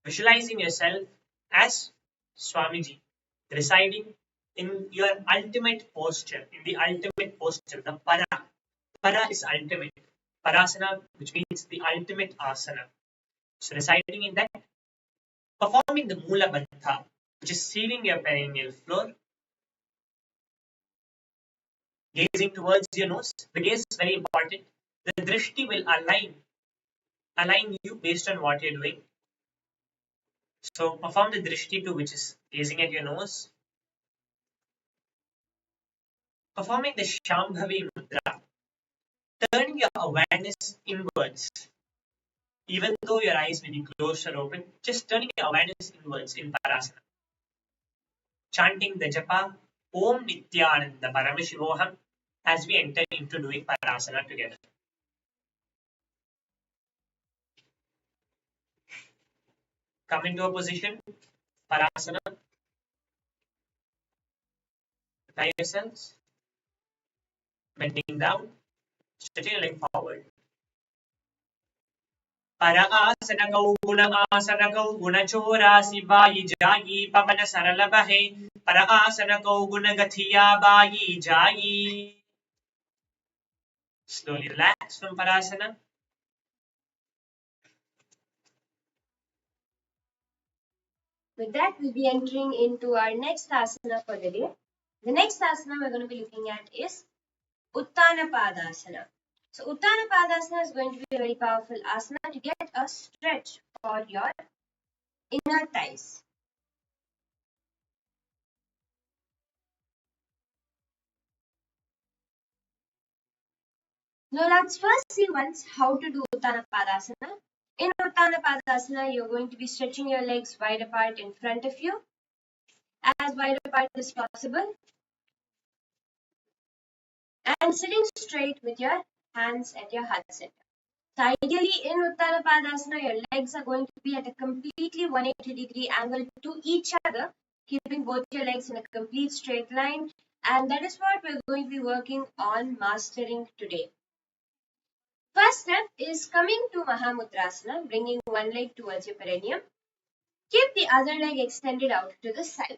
visualizing yourself as Swamiji, residing in your ultimate posture, the Para. Para is ultimate. Parasana, which means the ultimate asana. So residing in that, performing the Mula Bandha, which is sealing your perineal floor, gazing towards your nose. The gaze is very important. The drishti will align you based on what you're doing. So perform the drishti too, which is gazing at your nose. Performing the Shambhavi Mudra, turning your awareness inwards. Even though your eyes may be closed or open, just turning your awareness inwards in Parasana. Chanting the japa Om Nithyananda Paramashivam as we enter into doing Parasana together. Come into a position, Parasana. Tie yourselves, bending down, stretching your leg forward. Para asana gau guna chora si bayi jayi pavana sarala bahe. Para asana gau guna gathiya bayi jayi. Slowly relax from Parasana. With that, we'll be entering into our next asana for the day. The next asana we're going to be looking at is Uttana Padasana. So Uttana Padasana is going to be a very powerful asana to get a stretch for your inner thighs. Now let's first see once how to do Uttana Padasana. In Uttana Padasana, you're going to be stretching your legs wide apart in front of you, as wide apart as possible, and sitting straight with your hands at your heart center. So ideally in Uttana Padasana, your legs are going to be at a completely 180-degree angle to each other, keeping both your legs in a complete straight line. And that is what we're going to be working on mastering today. First step is coming to Mahamudrasana, bringing one leg towards your perineum. Keep the other leg extended out to the side.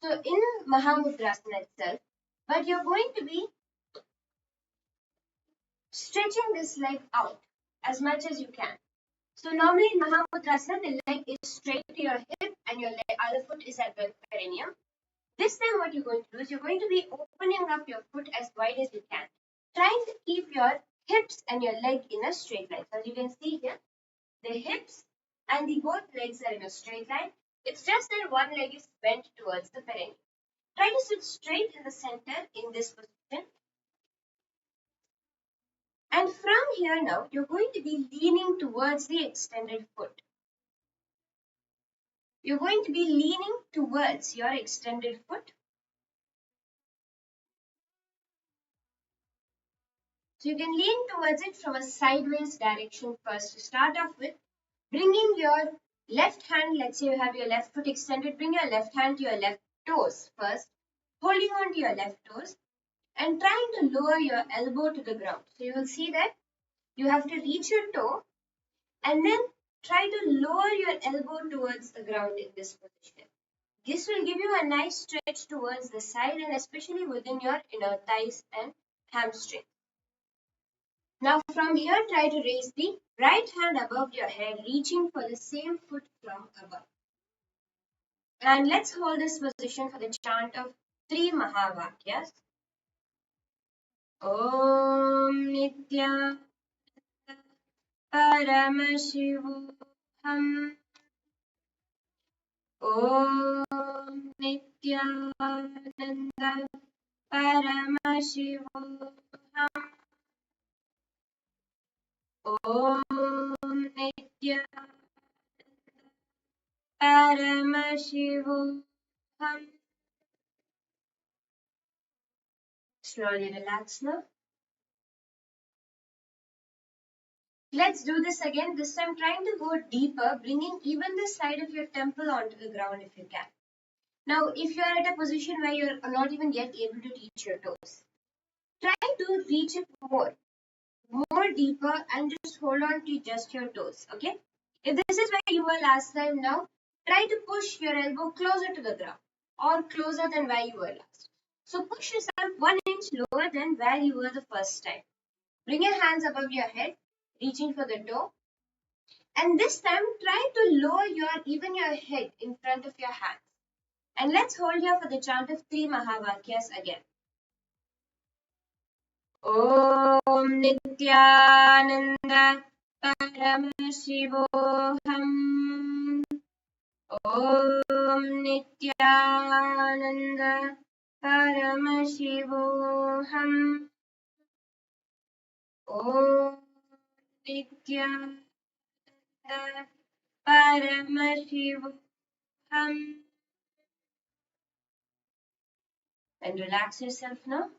So in Mahamudrasana itself, but you're going to be stretching this leg out as much as you can. So normally in Mahamudrasana, the leg is straight to your hip and your other foot is at the perineum. This time what you're going to do is you're going to be opening up your foot as wide as you can, trying to keep your hips and your leg in a straight line. So as you can see here, the hips and the both legs are in a straight line. It's just that one leg is bent towards the perineum. Try to sit straight in the center in this position. And from here now, you're going to be leaning towards the extended foot. You're going to be leaning towards your extended foot. So you can lean towards it from a sideways direction first to start off with, bringing your left hand, let's say you have your left foot extended, bring your left hand to your left toes first, holding on to your left toes and trying to lower your elbow to the ground. So you will see that you have to reach your toe and then try to lower your elbow towards the ground in this position. This will give you a nice stretch towards the side and especially within your inner thighs and hamstring. Now from here, try to raise the right hand above your head, reaching for the same foot from above. And let's hold this position for the chant of 3 Mahavakyas. Om Nithyananda Paramashivam. Om Nithyananda Paramashivam. Om Nithyananda Paramashivam. Slowly relax now. Let's do this again. This time trying to go deeper, bringing even the side of your temple onto the ground if you can. Now, if you are at a position where you're not even yet able to reach your toes, try to reach it more deeper and just hold on to just your toes, okay? If this is where you were last time now, try to push your elbow closer to the ground or closer than where you were last. So push yourself 1 inch lower than where you were the first time. Bring your hands above your head, reaching for the toe. And this time, try to lower even your head in front of your hands. And let's hold here for the chant of 3 Mahavakyas again. Om Nithyananda Paramashivoham. Om Nithyananda Paramashivoham. Om Nithyananda Paramashivoham. And relax yourself now.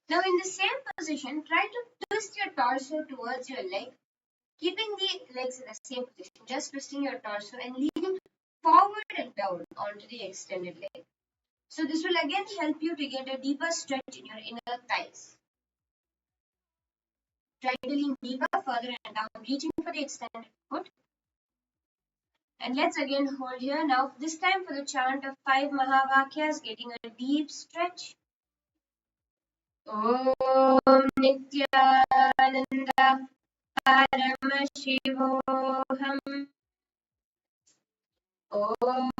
Now in the same position, try to twist your torso towards your leg, keeping the legs in the same position, just twisting your torso and leaning forward and down onto the extended leg. So this will again help you to get a deeper stretch in your inner thighs. Try to lean deeper, further and down, reaching for the extended foot. And let's again hold here. Now, this time for the chant of 5 Mahavakyas, getting a deep stretch. Om Nithyananda Paramashivoham. Om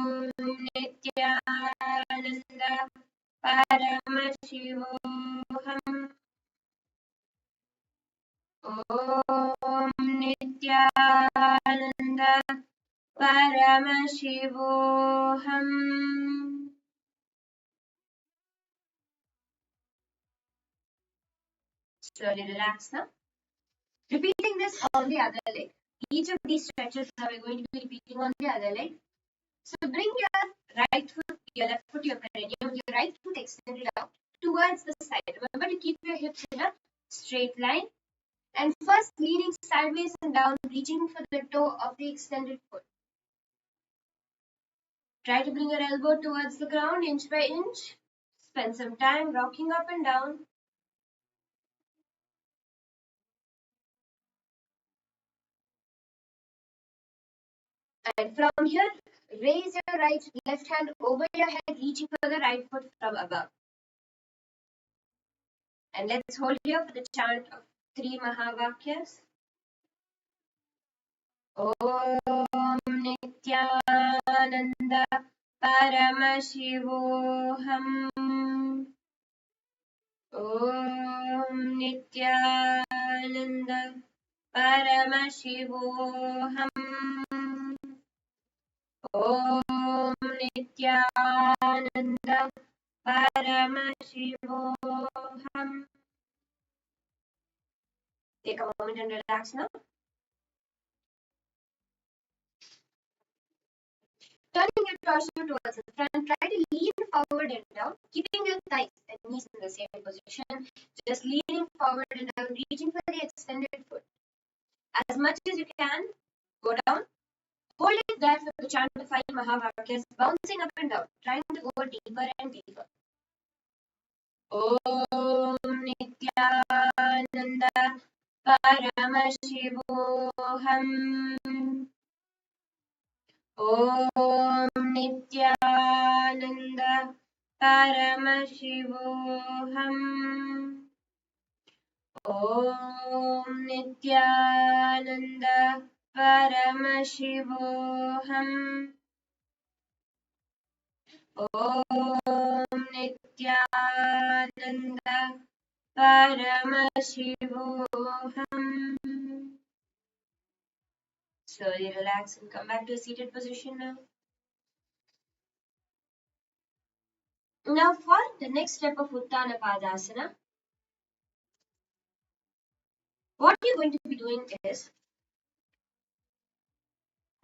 Nithyananda Paramashivoham. Om Nithyananda Paramashivoham. Slowly relax now. Repeating this on the other leg. Each of these stretches are we going to be repeating on the other leg. So bring your right foot, your left foot, your perineum, your right foot extended out towards the side. Remember to keep your hips in a straight line. And first leaning sideways and down, reaching for the toe of the extended foot. Try to bring your elbow towards the ground inch by inch. Spend some time rocking up and down. And from here, raise your left hand over your head, reaching for the right foot from above. And let's hold here for the chant of 3 Mahavakyas. Om Nithyananda Paramashivoham. Om Nithyananda Paramashivoham. Om Nithyananda Paramashivoham. Take a moment and relax now. Turning your torso towards the front, try to lean forward and down, keeping your thighs and knees in the same position. Just leaning forward and down, reaching for the extended foot. As much as you can, go down. Hold it there for the chant of 5 Mahavakyas, bouncing up and down, trying to go deeper and deeper. Om Nithyananda Paramashivoham. Om Nithyananda Paramashivoham. Om Nithyananda Paramashivoham. Om Nithyananda Paramashivoham. Slowly relax and come back to a seated position now. Now for the next step of Uttana Padasana, what you're going to be doing is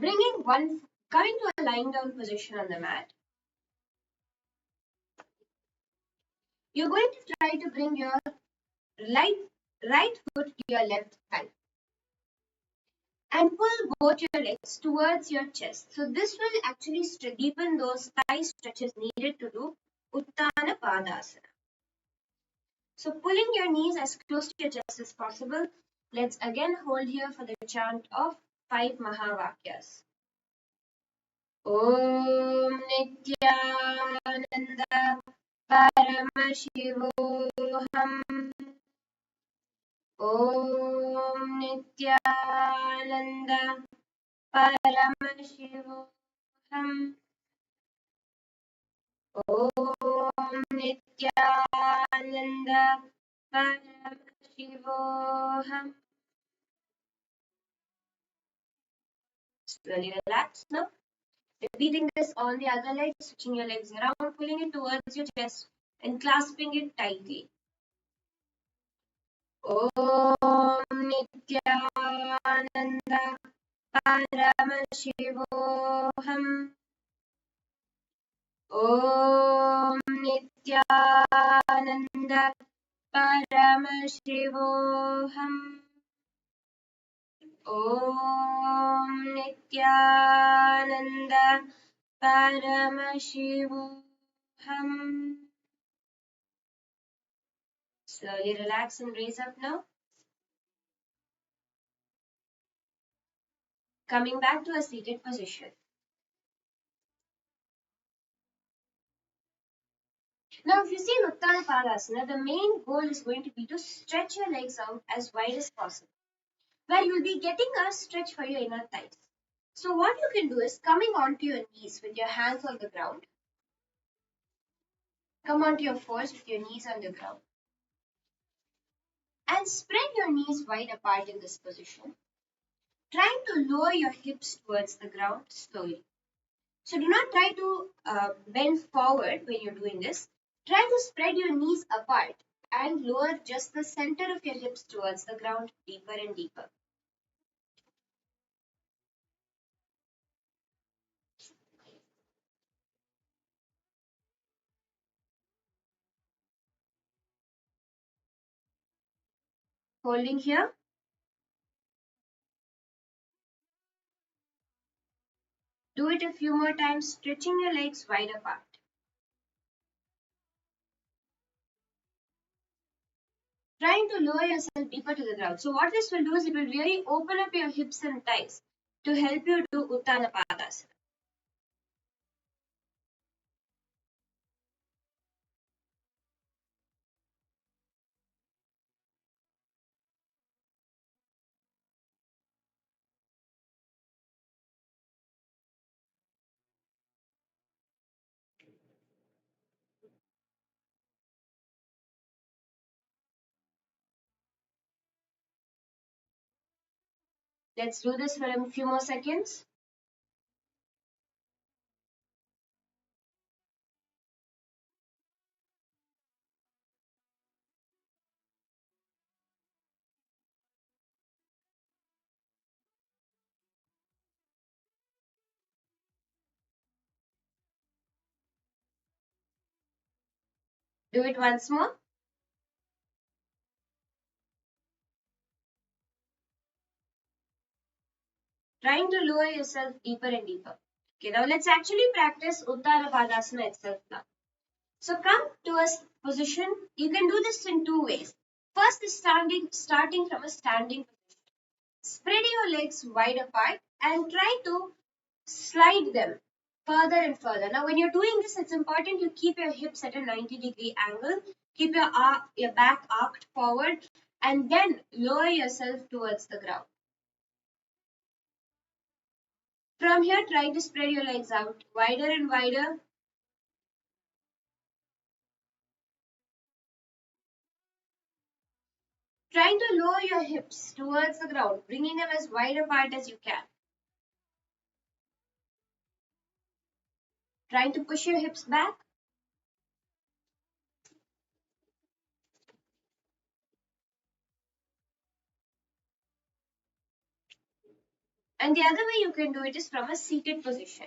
coming to a lying down position on the mat. You're going to try to bring your right foot to your left thigh and pull both your legs towards your chest. So this will actually deepen those thigh stretches needed to do Uttana Padasana. So pulling your knees as close to your chest as possible. Let's again hold here for the chant of 5 Mahavakyas. Om Nithyananda Paramashivoham. Om Nithyananda Paramashivoham. Om Nithyananda Paramashivoham. Slowly relax now. Repeating this on the other leg, switching your legs around, pulling it towards your chest and clasping it tightly. Om Nithyananda Paramashivoham. Om Nithyananda Paramashivoham. Om Nithyananda Paramashivoham. Slowly relax and raise up now. coming back to a seated position. Now, if you see in Uttana Padasana, the main goal is going to be to stretch your legs out as wide as possible, where you'll be getting a stretch for your inner thighs. So what you can do is coming onto your knees with your hands on the ground. Come onto your fours with your knees on the ground. And spread your knees wide apart in this position, trying to lower your hips towards the ground slowly. So do not try to bend forward when you're doing this. Try to spread your knees apart and lower just the center of your hips towards the ground deeper and deeper. Holding here. Do it a few more times, stretching your legs wide apart. Trying to lower yourself deeper to the ground. So what this will do is it will really open up your hips and thighs to help you do Uttana Padasana. Let's do this for a few more seconds. Do it once more. Trying to lower yourself deeper and deeper. Okay, now let's actually practice Uttara Padasana itself now. So come to a position. You can do this in two ways. First is starting from a standing position. Spread your legs wide apart and try to slide them further and further. Now, when you're doing this, it's important you keep your hips at a 90-degree angle, keep your back arched forward, and then lower yourself towards the ground. From here, try to spread your legs out wider and wider. Trying to lower your hips towards the ground, bringing them as wide apart as you can. Trying to push your hips back. And the other way you can do it is from a seated position.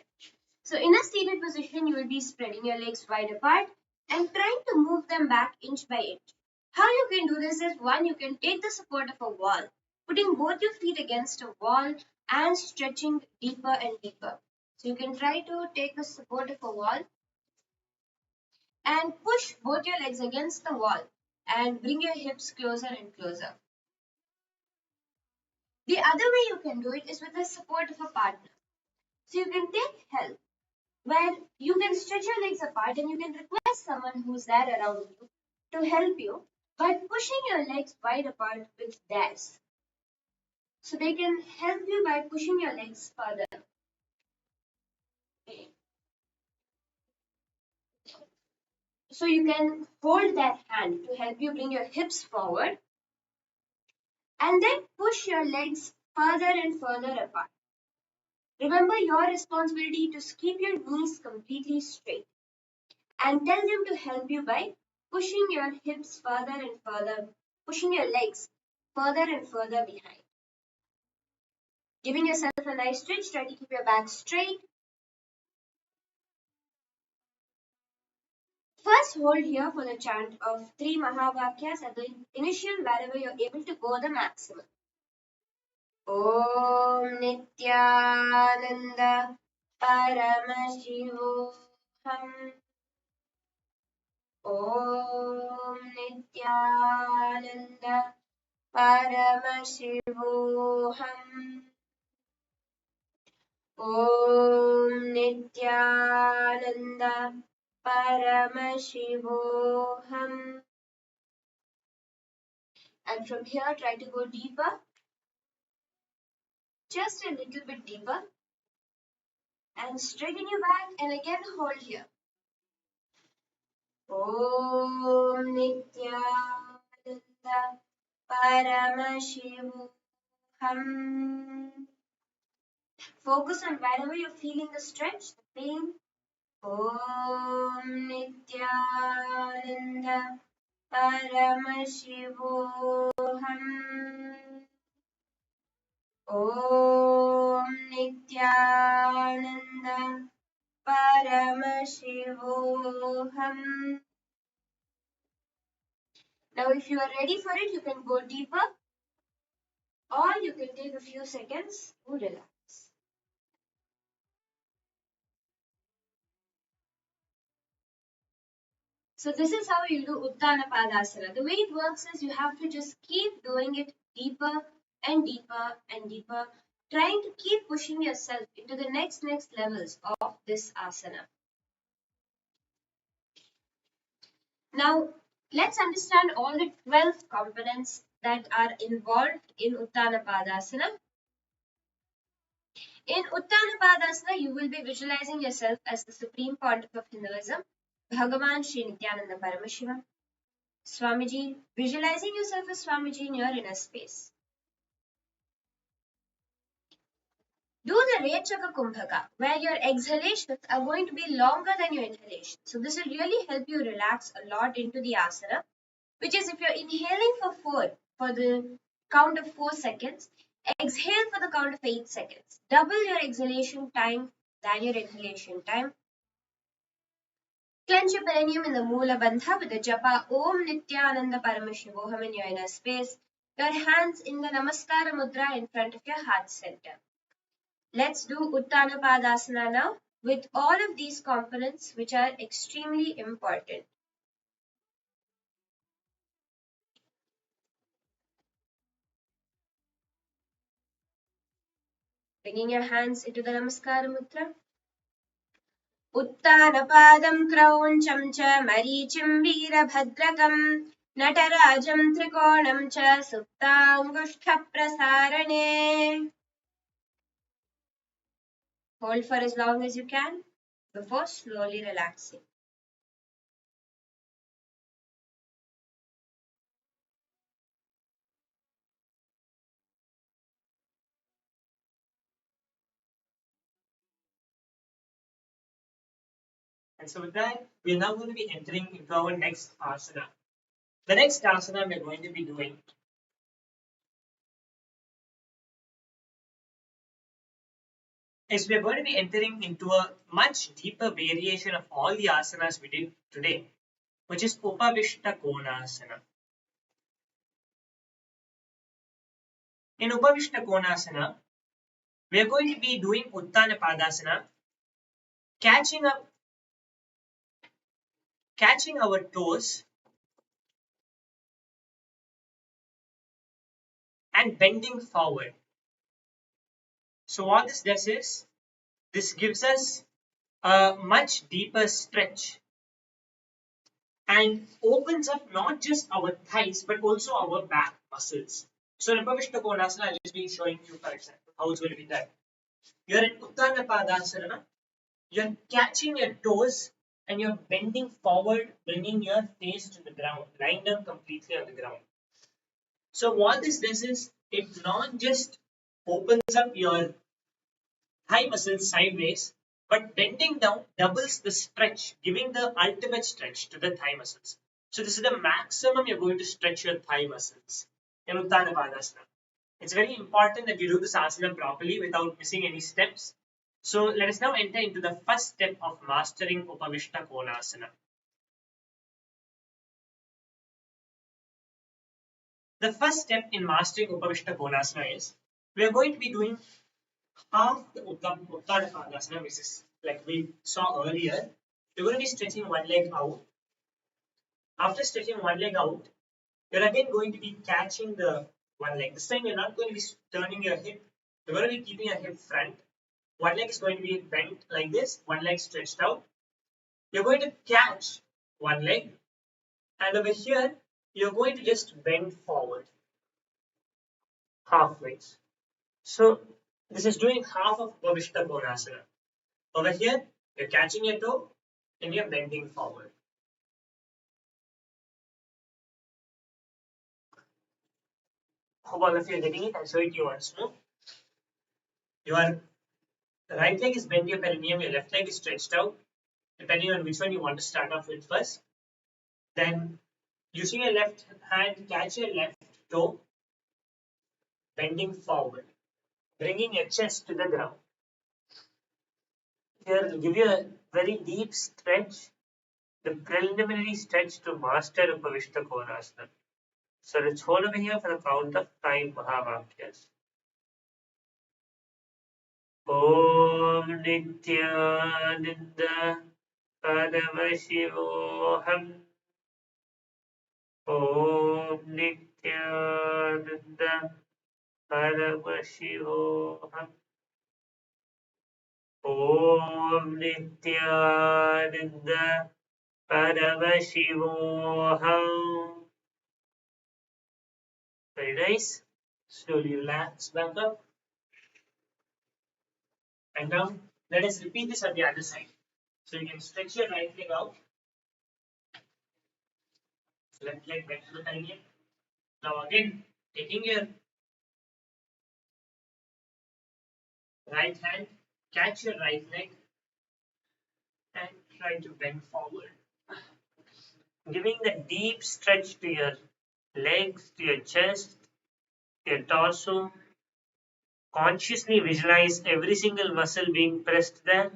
So in a seated position, you will be spreading your legs wide apart and trying to move them back inch by inch. How you can do this is, one, you can take the support of a wall, putting both your feet against a wall and stretching deeper and deeper. So you can try to take the support of a wall and push both your legs against the wall and bring your hips closer and closer. The other way you can do it is with the support of a partner. So you can take help where you can stretch your legs apart and you can request someone who's there around you to help you by pushing your legs wide apart with theirs. So they can help you by pushing your legs further. So you can hold that hand to help you bring your hips forward and then push your legs further and further apart. Remember your responsibility to keep your knees completely straight and tell them to help you by pushing your hips further and further, pushing your legs further and further behind. Giving yourself a nice stretch, try to keep your back straight. First hold here for the chant of 3 Mahavakyas at the initial wherever you're able to go the maximum. Om Nithyananda Paramashivam. Om Nithyananda Paramashivam. Om Nithyananda Paramashivam. And from here, try to go deeper, just a little bit deeper, and straighten your back, and again hold here. Om Nithyananda Paramashivam. Focus on wherever you're feeling the stretch, the pain. Om Nithyananda Paramashivam. Om Nithyananda Paramashivam. Now, if you are ready for it, you can go deeper, or you can take a few seconds to relax. So this is how you do Uttana Padasana. The way it works is you have to just keep doing it deeper and deeper and deeper, trying to keep pushing yourself into the next levels of this asana. Now, let's understand all the 12 components that are involved in Uttana Padasana. In Uttana Padasana, you will be visualizing yourself as the Supreme Pontiff of Hinduism, Bhagavan Sri Nithyananda Paramashivam. Swamiji, visualizing yourself as Swamiji in your inner space. Do the Rechaka Kumbhaka, where your exhalations are going to be longer than your inhalations. So this will really help you relax a lot into the asana, which is if you're inhaling for the count of 4 seconds, exhale for the count of 8 seconds. Double your exhalation time than your inhalation time. Clench your perineum in the Moola Bandha with the japa Om Nithyananda Paramashivam in your inner space. Your hands in the Namaskara Mudra in front of your heart center. Let's do Uttana Padasana now with all of these components which are extremely important. Bringing your hands into the Namaskara Mudra. Uttanapadam Krauncham cha Marichim Veerabhadrakam Natarajam Trikonam cha Suptangushta Prasarane. Hold for as long as you can before slowly relaxing. And so with that, we are now going to be entering into our next asana. The next asana we are going to be doing is we are going to be entering into a much deeper variation of all the asanas we did today, which is Upavishta Konasana. In Upavishta Konasana, we are going to be doing Uttana Padasana, catching our toes and bending forward. So what this does is, this gives us a much deeper stretch and opens up not just our thighs but also our back muscles. So in Upavishta Konasana, I'll just be showing you, for example, how it's going to be done. You're in Uttana Padasana, you're catching your toes and you're bending forward, bringing your face to the ground, lying down completely on the ground. So what this does is, it not just opens up your thigh muscles sideways, but bending down doubles the stretch, giving the ultimate stretch to the thigh muscles. So this is the maximum you're going to stretch your thigh muscles in Uttana Padasana. It's very important that you do this asana properly without missing any steps. So let us now enter into the first step of mastering Upavishta Konasana. The first step in mastering Upavishta Konasana is, we are going to be doing half the Uttana Padasana, which is like we saw earlier. We're going to be stretching one leg out. After stretching one leg out, you're again going to be catching the one leg. This time you're not going to be turning your hip. You're going to be keeping your hip front. one leg is going to be bent like this, one leg stretched out. You're going to catch one leg, and over here, you're going to just bend forward halfway. So this is doing half of Upavishta Konasana. Over here, you're catching your toe and you're bending forward. Hope all of you are getting it. I'll show it to you once more. Your right leg is bent your perineum, your left leg is stretched out, depending on which one you want to start off with first. Then, using your left hand, catch your left toe, bending forward, bringing your chest to the ground. Here, it will give you a very deep stretch, the preliminary stretch to master Upavishta Konasana. So let's hold over here for the count of 5 Mahavakyas. Om Nithyananda Paramashivam. Om Nithyananda Paramashivam. Om Nithyananda Paramashivam. Very nice. Slowly relax back up. And now let us repeat this on the other side. So you can stretch your right leg out. Left leg back to the perineum. Now again, taking your right hand, catch your right leg and try to bend forward. Giving the deep stretch to your legs, to your chest, to your torso. Consciously visualize every single muscle being pressed there.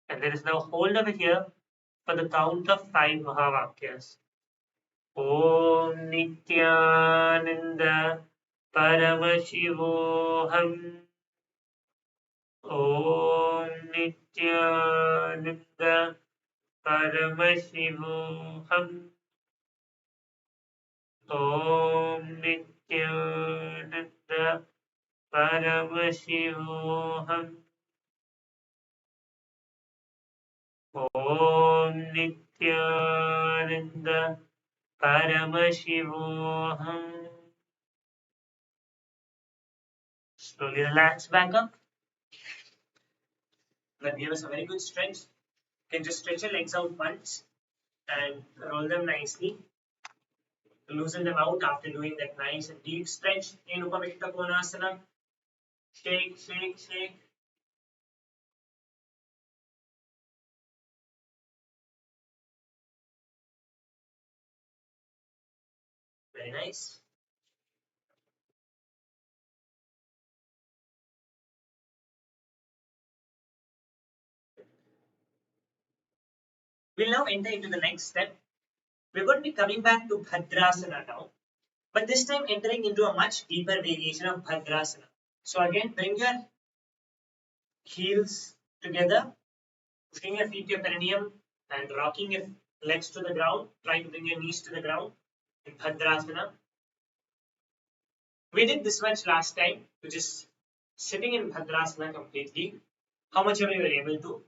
And there is now hold over here for the count of 5 Mahavakyas. Om Nithyananda Paramashivoham. Om Nithyananda Paramashivoham. Om Nithyananda Paramashivoham. Om Nithyananda Paramashivoham. Slowly relax back up. That gave us a very good stretch. You can just stretch your legs out once and roll them nicely. Loosen them out after doing that nice and deep stretch in Upavishta Konasana. Shake, shake, shake. Very nice. We'll now enter into the next step. We're going to be coming back to Bhadrasana now, but this time entering into a much deeper variation of Bhadrasana. So again, bring your heels together, pushing your feet to your perineum and rocking your legs to the ground. Try to bring your knees to the ground in Bhadrasana. We did this much last time, which is sitting in Bhadrasana completely, how much ever you were able to.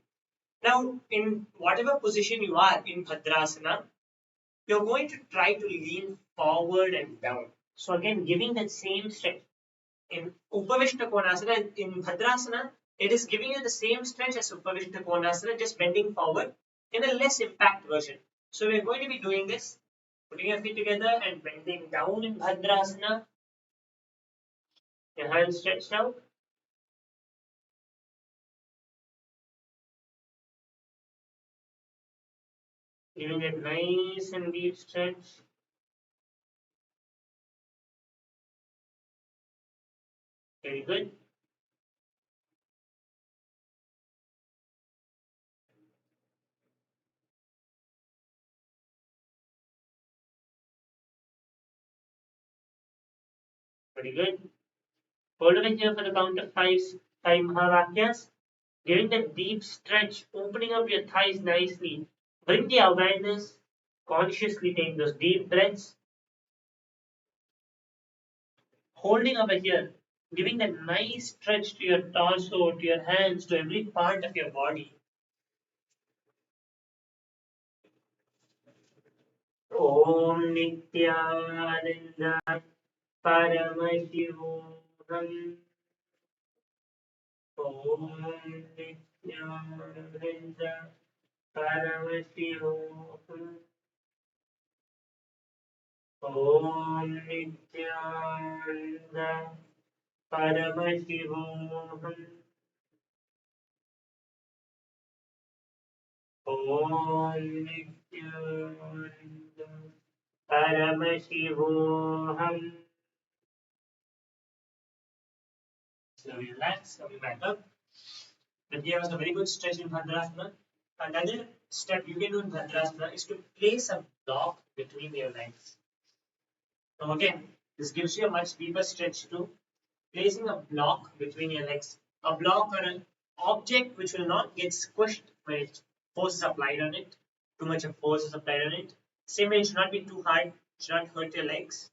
Now, in whatever position you are in Bhadrasana, you're going to try to lean forward and down. So again, giving that same stretch. In Upavishta Konasana, in Bhadrasana, it is giving you the same stretch as Upavishta Konasana, just bending forward in a less impact version. So we're going to be doing this, putting your feet together and bending down in Bhadrasana. Your hands stretched out. Giving a nice and deep stretch. Very good. Very good. Hold over here for the count of 5 Mahavakyas. Giving that deep stretch, opening up your thighs nicely. Bring the awareness, consciously take those deep breaths. holding over here, giving that nice stretch to your torso, to your hands, to every part of your body. Om Nithyananda Paramashivam. Om Nithyananda Paramashivam. Om Nithyananda Paramashivam. Om Nithyananda Paramashivam. So relax, coming back up. Then here was a very good stretch in Bhadrasana. Another step you can do in Bhadrasana is to place a block between your legs. So again, this gives you a much deeper stretch too. Placing a block between your legs. A block or an object which will not get squished when force is applied on it. Too much of force is applied on it. Same way, it should not be too hard, it should not hurt your legs.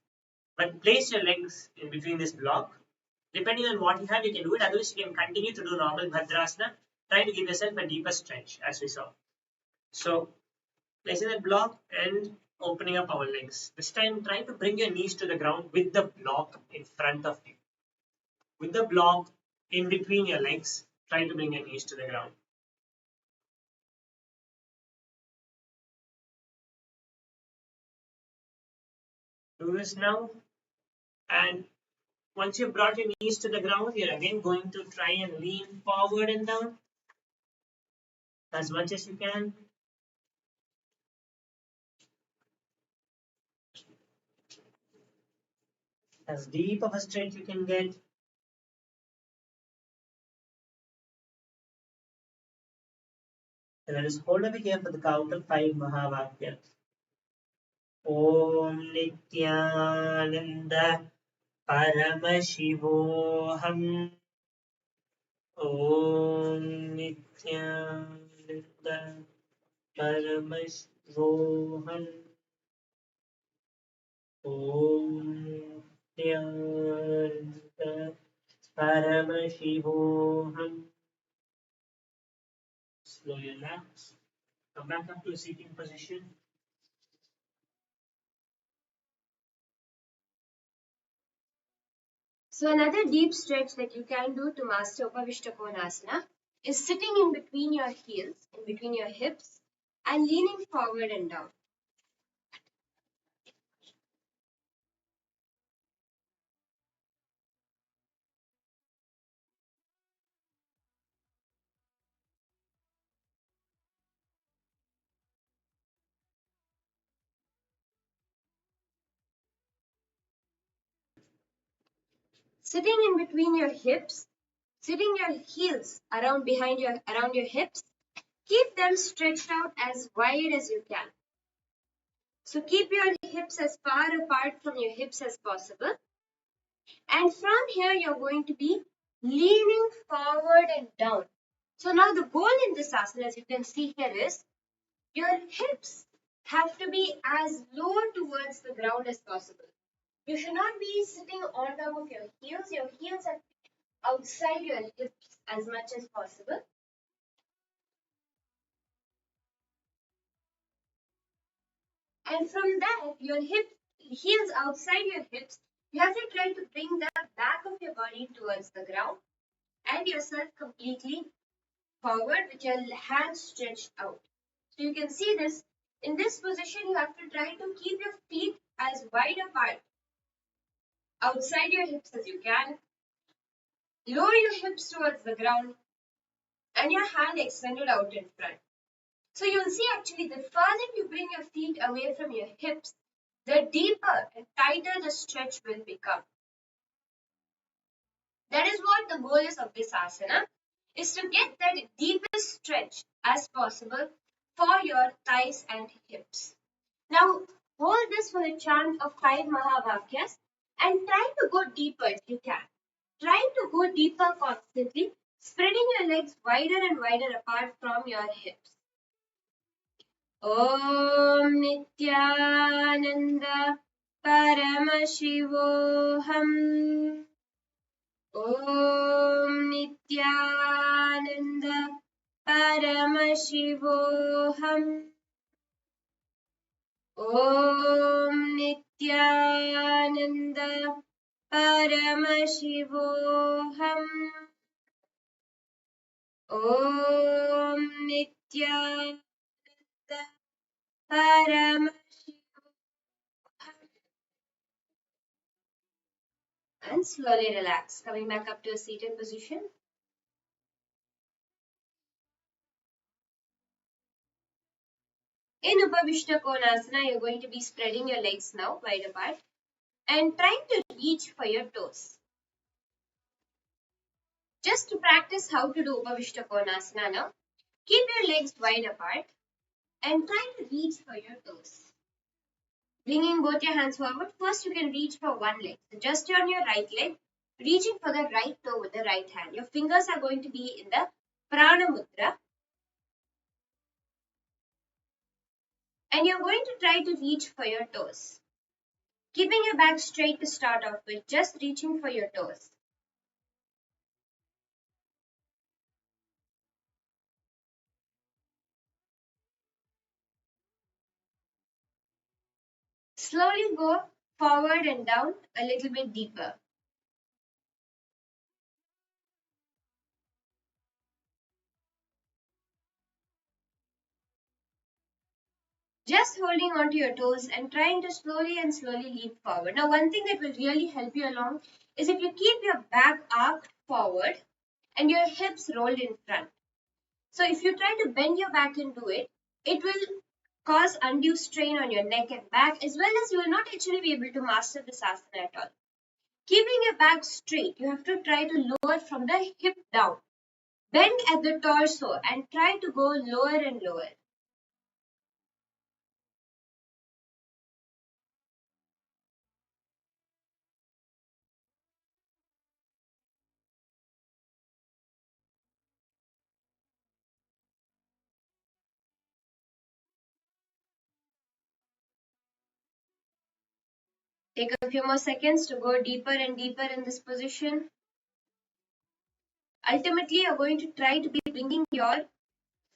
But place your legs in between this block. Depending on what you have, you can do it. Otherwise, you can continue to do normal Bhadrasana, trying to give yourself a deeper stretch, as we saw. So, placing that block and opening up our legs. This time, try to bring your knees to the ground with the block in front of you. With the block in between your legs, try to bring your knees to the ground. Do this now. And once you've brought your knees to the ground, you're again going to try and lean forward and down as much as you can. As deep of a stretch you can get. And let us hold over here for the count of 5 Mahavakyas. Om Nithyananda Paramashivoham. Om Nithyananda Paramashivoham. Om Nithyananda Paramashivoham. Slowly relax. Come back up to a seating position. So another deep stretch that you can do to master Upavishta Konasana is sitting in between your heels, in between your hips, and leaning forward and down. Sitting in between your hips, sitting your heels around your hips, keep them stretched out as wide as you can. So keep your hips as far apart from your hips as possible. And from here you're going to be leaning forward and down. So now the goal in this asana, as you can see here, is your hips have to be as low towards the ground as possible. You should not be sitting on top of your heels. Your heels are outside your hips as much as possible. And from that, your heels outside your hips, you have to try to bring the back of your body towards the ground and yourself completely forward with your hands stretched out. So you can see this. In this position, you have to try to keep your feet as wide apart outside your hips as you can. Lower your hips towards the ground and your hand extended out in front. So you'll see actually the further you bring your feet away from your hips, the deeper and tighter the stretch will become. That is what the goal is of this asana, is to get that deepest stretch as possible for your thighs and hips. Now hold this for the chant of 5 Mahavakyas and try to go deeper if you can. Try to go deeper constantly, spreading your legs wider and wider apart from your hips. Om Nithyananda Paramashivoham. Om Nithyananda Paramashivoham. Om Nithyananda Paramashivoham. Om Nithyananda Paramashivoham. And slowly relax, coming back up to a seated position. In Upavishta Konasana, you're going to be spreading your legs now wide apart and trying to reach for your toes. Just to practice how to do Upavishta Konasana now, keep your legs wide apart and try to reach for your toes. Bringing both your hands forward, first you can reach for one leg. So just on your right leg, reaching for the right toe with the right hand. Your fingers are going to be in the Prana Mudra. And you're going to try to reach for your toes. Keeping your back straight to start off with, just reaching for your toes. Slowly go forward and down a little bit deeper. Just holding onto your toes and trying to slowly lean forward. Now, one thing that will really help you along is if you keep your back arched forward and your hips rolled in front. So if you try to bend your back and do it, it will cause undue strain on your neck and back, as well as you will not actually be able to master this asana at all. Keeping your back straight, you have to try to lower from the hip down. Bend at the torso and try to go lower and lower. Take a few more seconds to go deeper and deeper in this position. Ultimately, you're going to try to be bringing your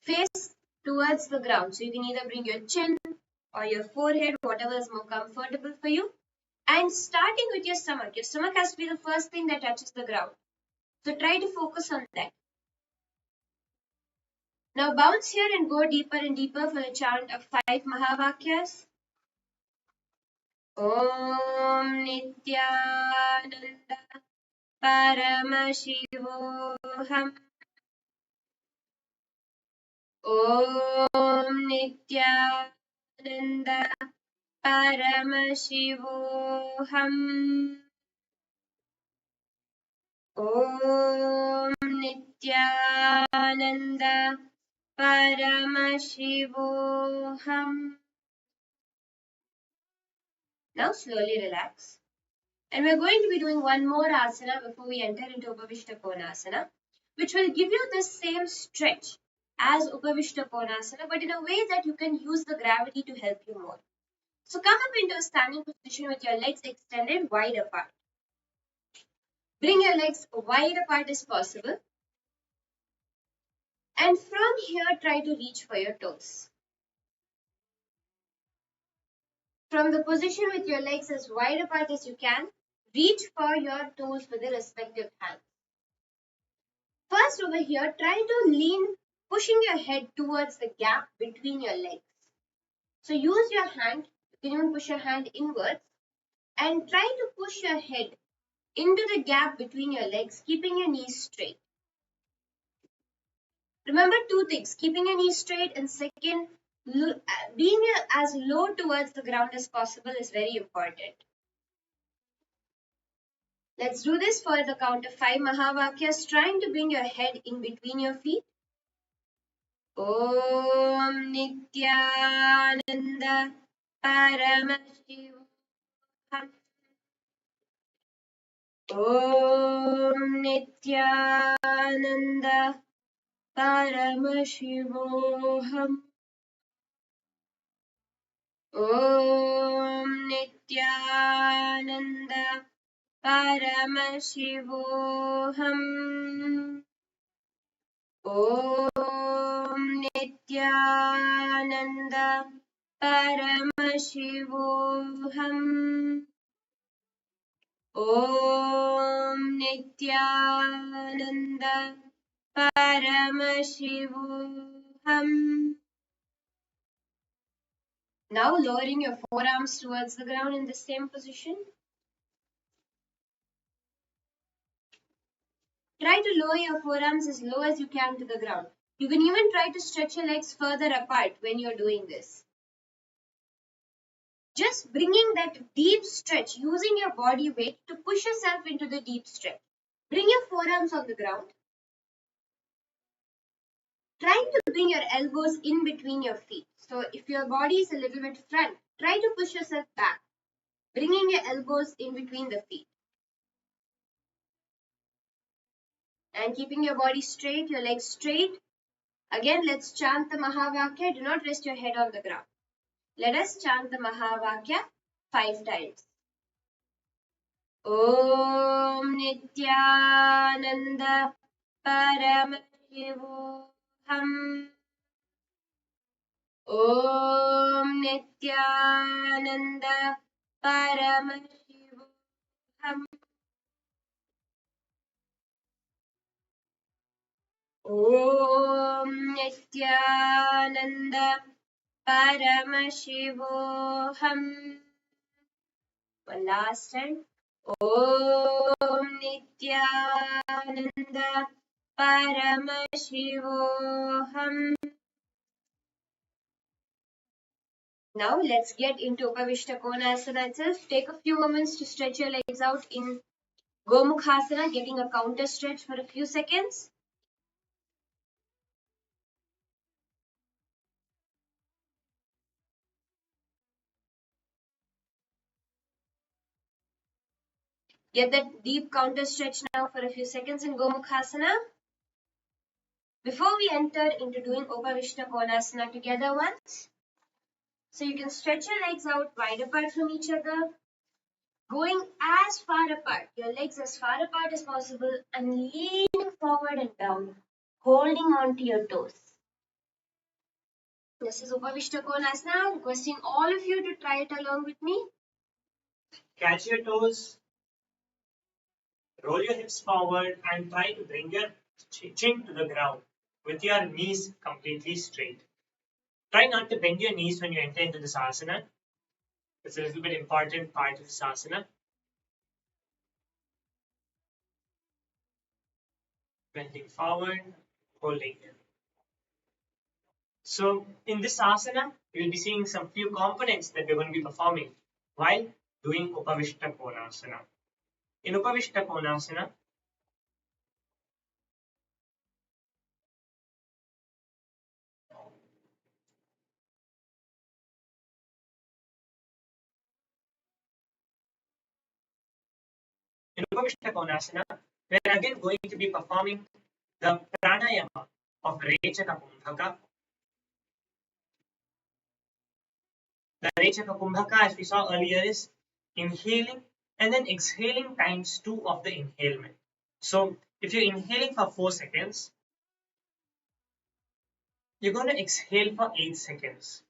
face towards the ground. So you can either bring your chin or your forehead, whatever is more comfortable for you. And starting with your stomach. Your stomach has to be the first thing that touches the ground. So try to focus on that. Now bounce here and go deeper and deeper for the chant of 5 Mahavakyas. Om Nithyananda Paramashivoham. Om Nithyananda Paramashivoham. Om Nithyananda Paramashivoham. Now slowly relax. And we're going to be doing one more asana before we enter into Upavishta Konasana, which will give you the same stretch as Upavishta Konasana, but in a way that you can use the gravity to help you more. So come up into a standing position with your legs extended wide apart. Bring your legs wide apart as possible. And from here, try to reach for your toes. From the position with your legs as wide apart as you can, reach for your toes with the respective hands. First over here, try to lean, pushing your head towards the gap between your legs. So use your hand, you can even push your hand inwards and try to push your head into the gap between your legs, keeping your knees straight. Remember two things, keeping your knees straight, and second, being as low towards the ground as possible is very important. Let's do this for the count of 5 Mahavakyas, trying to bring your head in between your feet. Om Nithyananda Paramashivam. Om Nithyananda Paramashivoham. Om Nithyananda Paramashivoham. Om Nithyananda Paramashivoham. Om Nithyananda Paramashivoham. Now lowering your forearms towards the ground in the same position. Try to lower your forearms as low as you can to the ground. You can even try to stretch your legs further apart when you're doing this. Just bringing that deep stretch, using your body weight to push yourself into the deep stretch. Bring your forearms on the ground. Try to bring your elbows in between your feet. So if your body is a little bit front, try to push yourself back, bringing your elbows in between the feet. And keeping your body straight, your legs straight. Again, let's chant the Mahavakya. Do not rest your head on the ground. Let us chant the Mahavakya 5 times. Om Nithyananda Paramashivoham. Om Nithyananda Paramashivoham. Om Nithyananda Paramashivoham. One last time. Om Nithyananda Paramashivoham. Now let's get into Upavishta Konasana itself. Take a few moments to stretch your legs out in Gomukhasana, getting a counter stretch for a few seconds. Get that deep counter stretch now for a few seconds in Gomukhasana. Before we enter into doing Upavishta Konasana together once, so you can stretch your legs out wide apart from each other, going as far apart, your legs as far apart as possible, and leaning forward and down, holding on to your toes. This is Upavishta Konasana. Requesting all of you to try it along with me. Catch your toes, roll your hips forward, and try to bring your chin to the ground with your knees completely straight. Try not to bend your knees when you enter into this asana. It's a little bit important part of this asana. Bending forward, holding. So in this asana, you'll be seeing some few components that we're going to be performing while doing Upavishta Konasana. In Upavishta Konasana, we're again going to be performing the pranayama of Rechaka Kumbhaka. The Rechaka Kumbhaka, as we saw earlier, is inhaling and then exhaling times 2 of the inhalement. So if you're inhaling for 4 seconds, you're going to exhale for 8 seconds.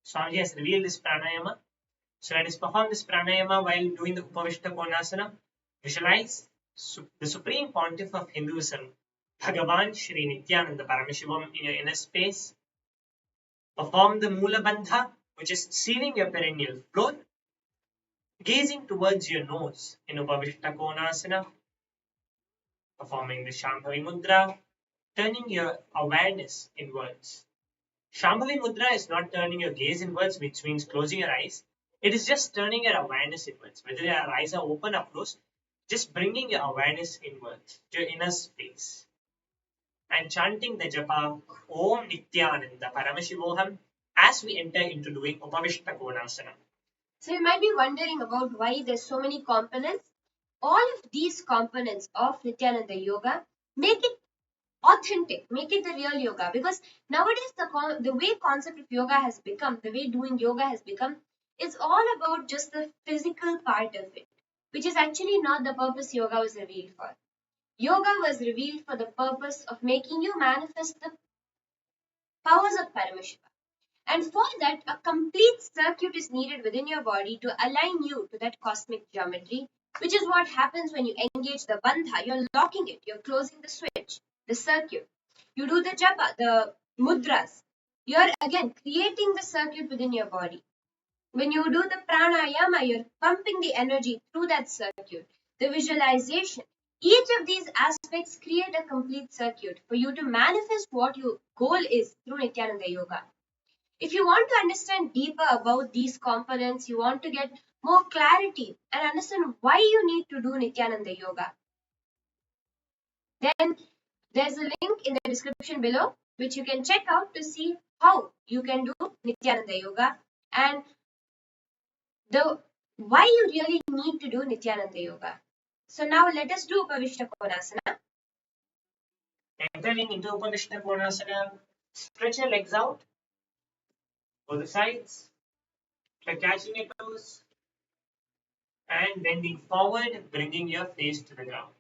Swamiji has revealed this pranayama. So let us perform this pranayama while doing the Upavishta Konasana. Visualize the Supreme Pontiff of Hinduism, Bhagavan Sri Nithyananda Paramashivam, in your inner space. Perform the Mula Bandha, which is sealing your perineal floor, gazing towards your nose in Upavishta Konasana. Performing the Shambhavi Mudra, turning your awareness inwards. Shambhavi Mudra is not turning your gaze inwards, which means closing your eyes. It is just turning your awareness inwards. Whether your eyes are open or closed, just bringing your awareness inwards to your inner space. And chanting the japa Om Nithyananda Paramashivoham as we enter into doing Upavishta Konasana. So you might be wondering about why there's so many components. All of these components of Nithyananda Yoga make it authentic, make it the real yoga. Because nowadays the way concept of yoga has become, the way doing yoga has become, is all about just the physical part of it, which is actually not the purpose yoga was revealed for. Yoga was revealed for the purpose of making you manifest the powers of Paramashiva. And for that, a complete circuit is needed within your body to align you to that cosmic geometry, which is what happens when you engage the bandha. You're locking it, you're closing the switch, the circuit. You do the japa, the mudras. You're again creating the circuit within your body. When you do the pranayama, you're pumping the energy through that circuit. The visualization. Each of these aspects create a complete circuit for you to manifest what your goal is through Nithyananda Yoga. If you want to understand deeper about these components, you want to get more clarity and understand why you need to do Nithyananda Yoga, then there's a link in the description below which you can check out to see how you can do Nithyananda Yoga and the why you really need to do Nithyananda Yoga. So now let us do Upavishta Konasana. Entering into Upavishta Konasana, stretch your legs out for the sides, try catching your toes, and bending forward, bringing your face to the ground.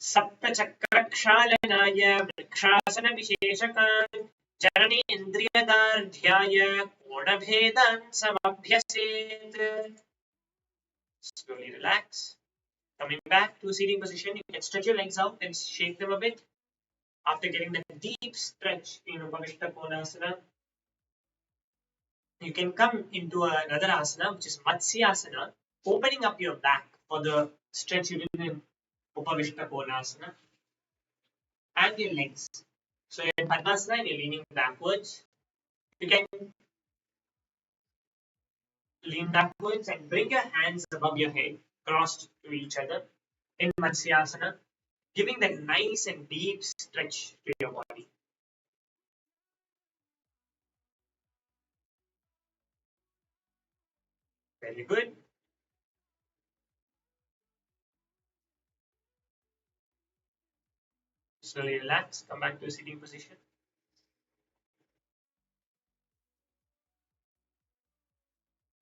सप्तचक्रक्षालनाय वृक्षासनविशेषकान् जननेन्द्रियदार्ढ्याय कोणभेदान् समभ्यसेत्. Slowly relax. Coming back to a seating position, you can stretch your legs out and shake them a bit. After getting that deep stretch in Upavishta Konasana, you can come into another asana, which is Matsyasana, opening up your back for the stretch you did in Upavishta Konasana, and your legs. So you're in Padmasana and you're leaning backwards. You can lean backwards and bring your hands above your head, crossed to each other in Matsyasana, giving that nice and deep stretch to your body. Very good. Slowly relax, come back to a sitting position.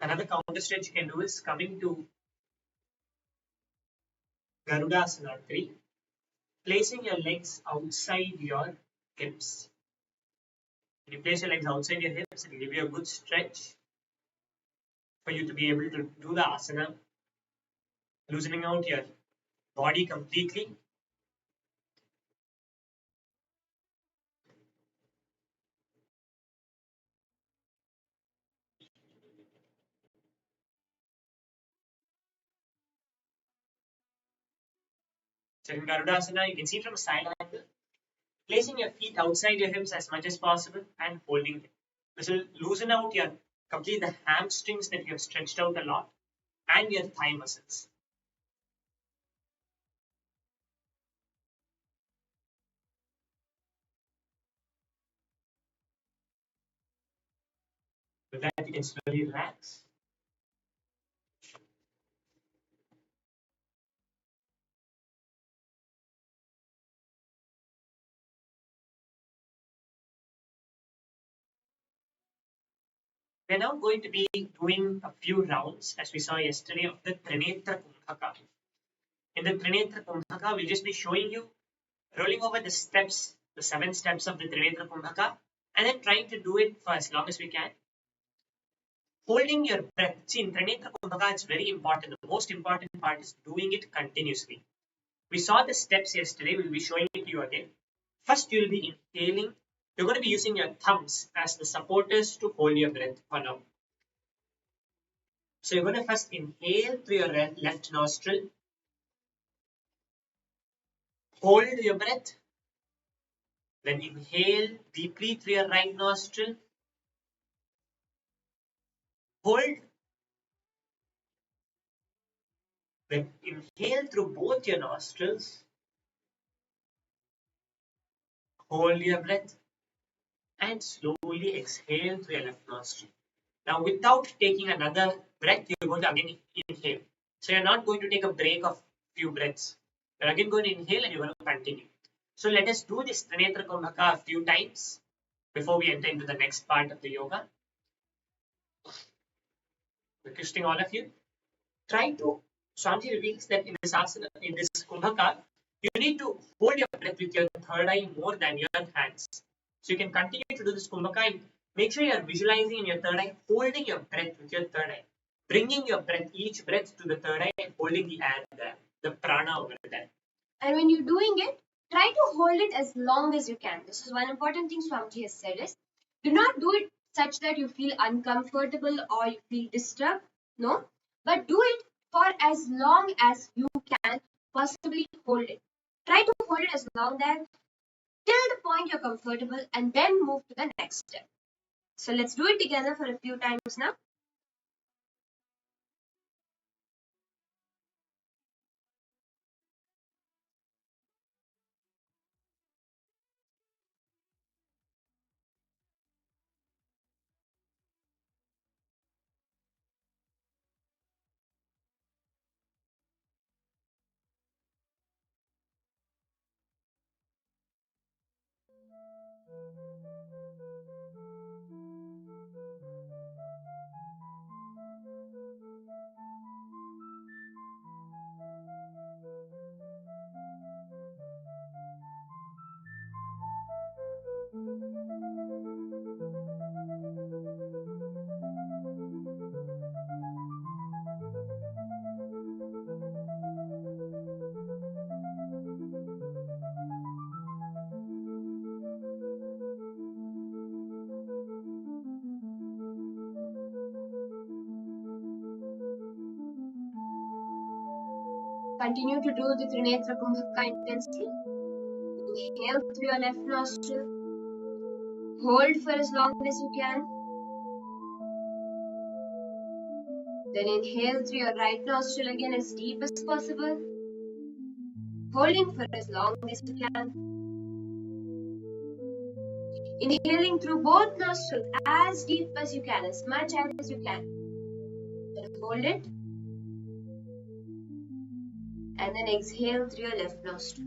Another counter stretch you can do is coming to Garudasana 3, placing your legs outside your hips. When you place your legs outside your hips, it will give you a good stretch for you to be able to do the asana, loosening out your body completely. So in Garudasana, you can see from a side angle, placing your feet outside your hips as much as possible and holding them. This will loosen out your complete the hamstrings that you have stretched out a lot and your thigh muscles. With that, you can slowly relax. We're now going to be doing a few rounds, as we saw yesterday, of the Trinetra Kumbhaka. In the Trinetra Kumbhaka, we'll just be showing you rolling over the steps, the 7 steps of the Trinetra Kumbhaka, and then trying to do it for as long as we can. Holding your breath. See, in Trinetra Kumbhaka, it's very important. The most important part is doing it continuously. We saw the steps yesterday. We'll be showing it to you again. First, you'll be inhaling. You're going to be using your thumbs as the supporters to hold your breath for now. So you're going to first inhale through your left nostril. Hold your breath. Then inhale deeply through your right nostril. Hold. Then inhale through both your nostrils. Hold your breath. And slowly exhale through your left nostril. Now, without taking another breath, you're going to again inhale. So you're not going to take a break of few breaths. You're again going to inhale and you're going to continue. So let us do this Trinetra Kumbhaka a few times before we enter into the next part of the yoga. Requesting all of you, try to, Swamiji reveals that in this asana, in this Kumbhaka, you need to hold your breath with your third eye more than your hands. So you can continue to do this Kumbhaka and make sure you are visualizing in your third eye, holding your breath with your third eye, bringing your breath, each breath to the third eye and holding the air there, the prana over there. And when you're doing it, try to hold it as long as you can. This is one important thing Swamiji has said is, do not do it such that you feel uncomfortable or you feel disturbed. No, but do it for as long as you can possibly hold it. Try to hold it as long as till the point you're comfortable and then move to the next step. So let's do it together for a few times now. Continue to do the Trinetra Kumbhaka intensely. Inhale through your left nostril. Hold for as long as you can. Then inhale through your right nostril again as deep as possible. Holding for as long as you can. Inhaling through both nostrils as deep as you can, as much as you can. Then hold it. And then exhale through your left nostril.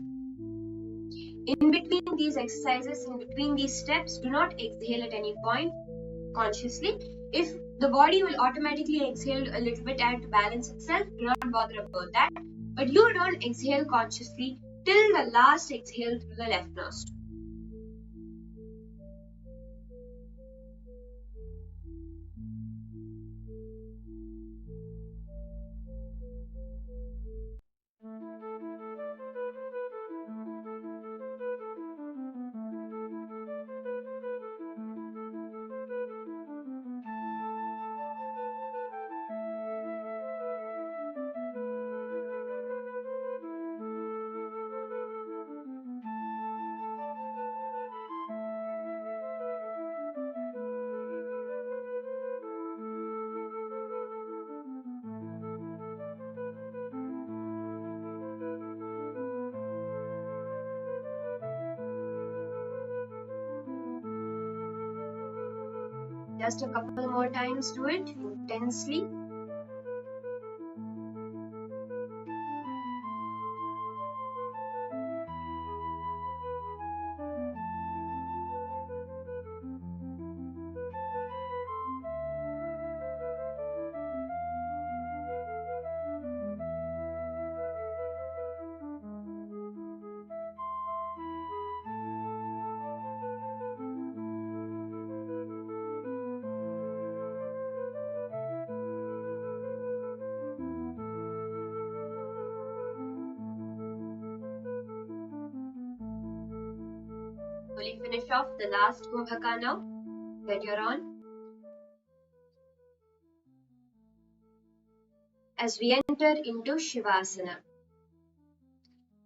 In between these exercises, in between these steps, do not exhale at any point consciously. If the body will automatically exhale a little bit and to balance itself, do not bother about that. But you don't exhale consciously till the last exhale through the left nostril. Just a couple more times, do it intensely. Fully finish off the last Kumbhaka now that you're on. As we enter into Shivasana.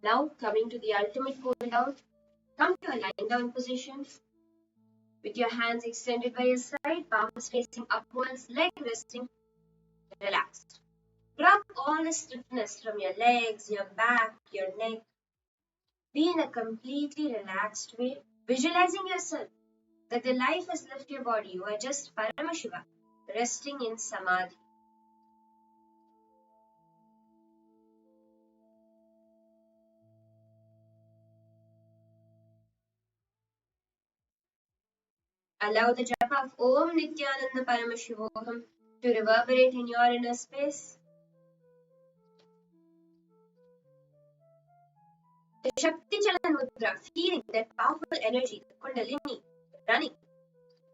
Now coming to the ultimate cool down, come to a lying down position with your hands extended by your side, palms facing upwards, leg resting, relaxed. Drop all the stiffness from your legs, your back, your neck. Be in a completely relaxed way, visualizing yourself that the life has left your body. You are just Paramashiva, resting in Samadhi. Allow the japa of Om Nithyananda Paramashivam to reverberate in your inner space. The Shakti Chalan Mudra, feeling that powerful energy, the Kundalini, running,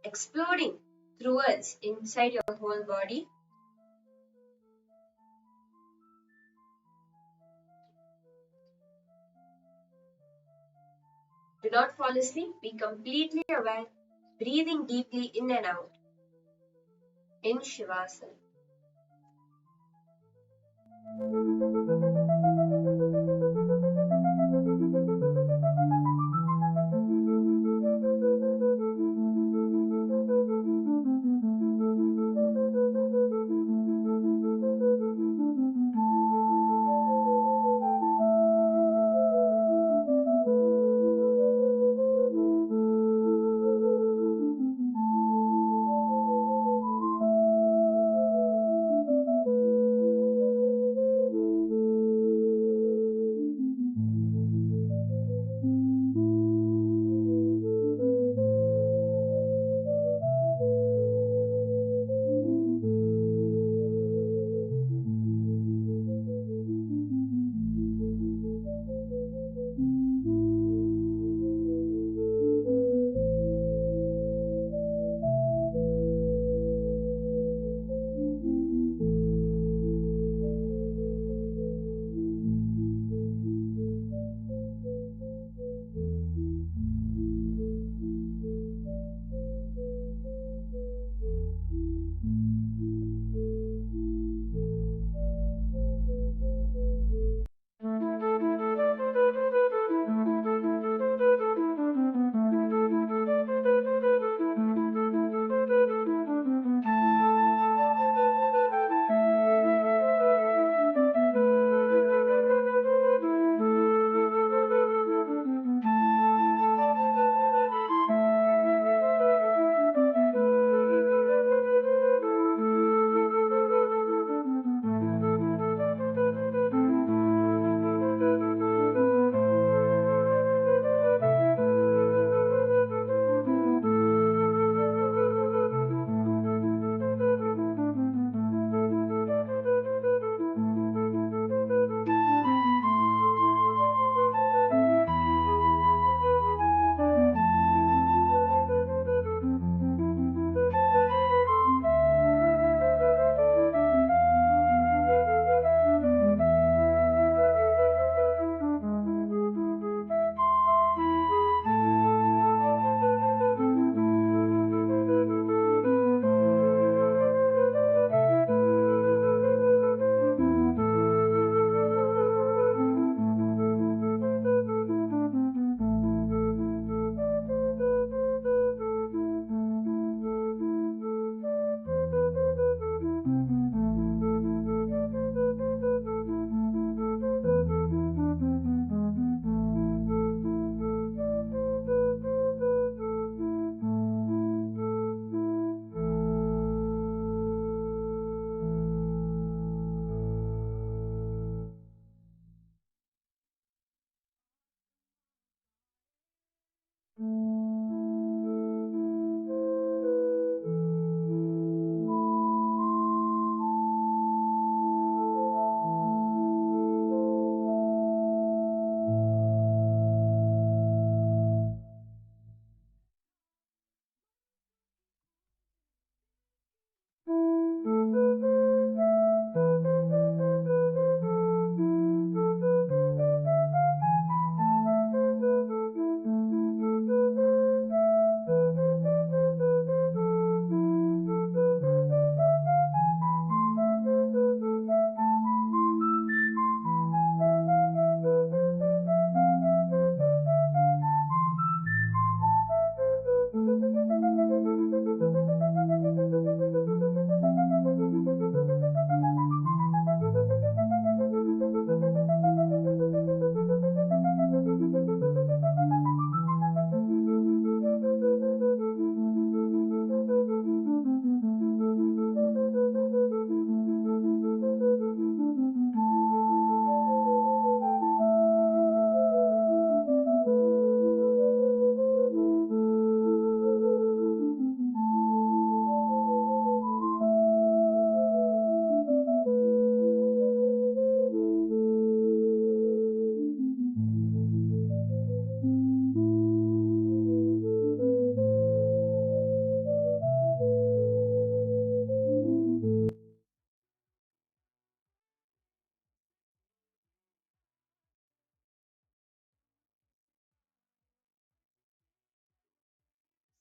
exploding through us inside your whole body. Do not fall asleep, be completely aware, breathing deeply in and out in Shavasana.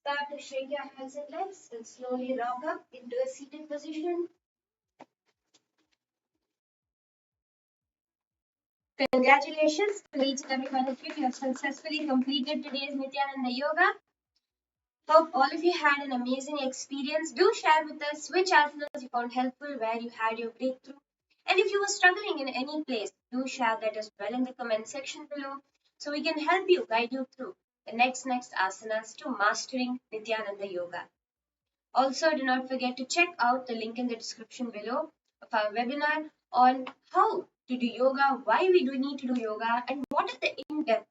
Start to shake your hands and legs and slowly rock up into a seated position. Congratulations to each and every one of you. You have successfully completed today's Nithyananda Yoga. Hope all of you had an amazing experience. Do share with us which asanas you found helpful, where you had your breakthrough. And if you were struggling in any place, do share that as well in the comment section below so we can help you, guide you through the next asanas to mastering Nithyananda Yoga. Also, do not forget to check out the link in the description below of our webinar on how to do yoga, why we do need to do yoga, and what is the in-depth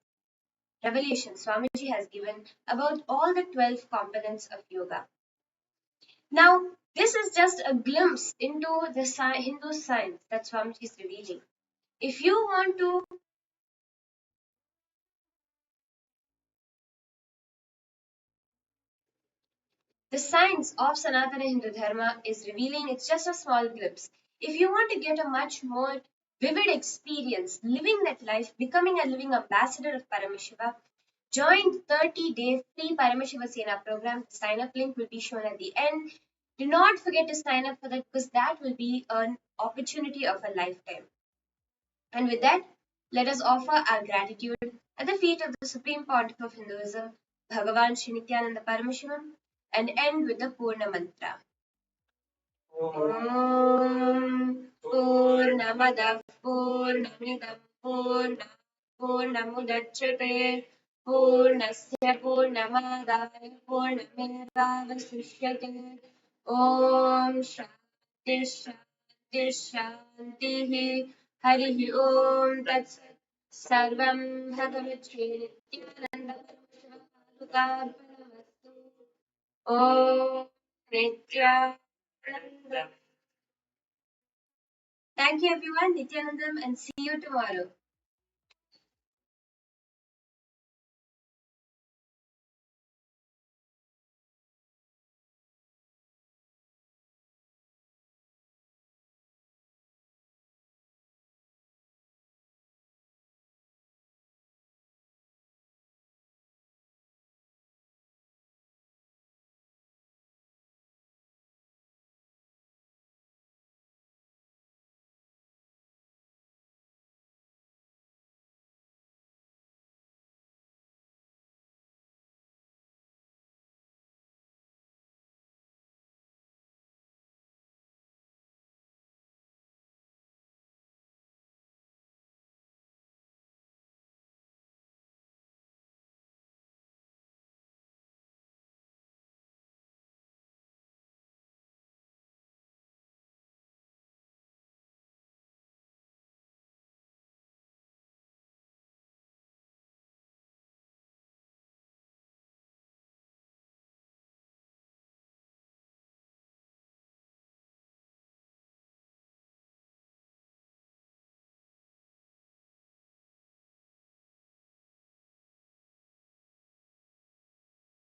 revelation Swamiji has given about all the 12 components of yoga. Now, this is just a glimpse into the Hindu science that Swamiji is revealing. If you want to The science of Sanatana Hindu Dharma is revealing, it's just a small glimpse. If you want to get a much more vivid experience living that life, becoming a living ambassador of Paramashiva, join the 30-day free Paramashiva Sena program. The sign up link will be shown at the end. Do not forget to sign up for that because that will be an opportunity of a lifetime. And with that, let us offer our gratitude at the feet of the Supreme Pontiff of Hinduism, Bhagavan Sri Nithyananda Paramashivam, and end with the Purna Mantra. Om Purnamadah Purnamidam Purnamudachyate Purnasya Purnamadaya Purnamevavasishyate Om Shanti Shanti Shanti Harihi Om Tat Sat Sarvam Bhagavat Sri Nithyananda Paramashiva Om Nithyananda. Thank you everyone, Nithyanandam, and see you tomorrow.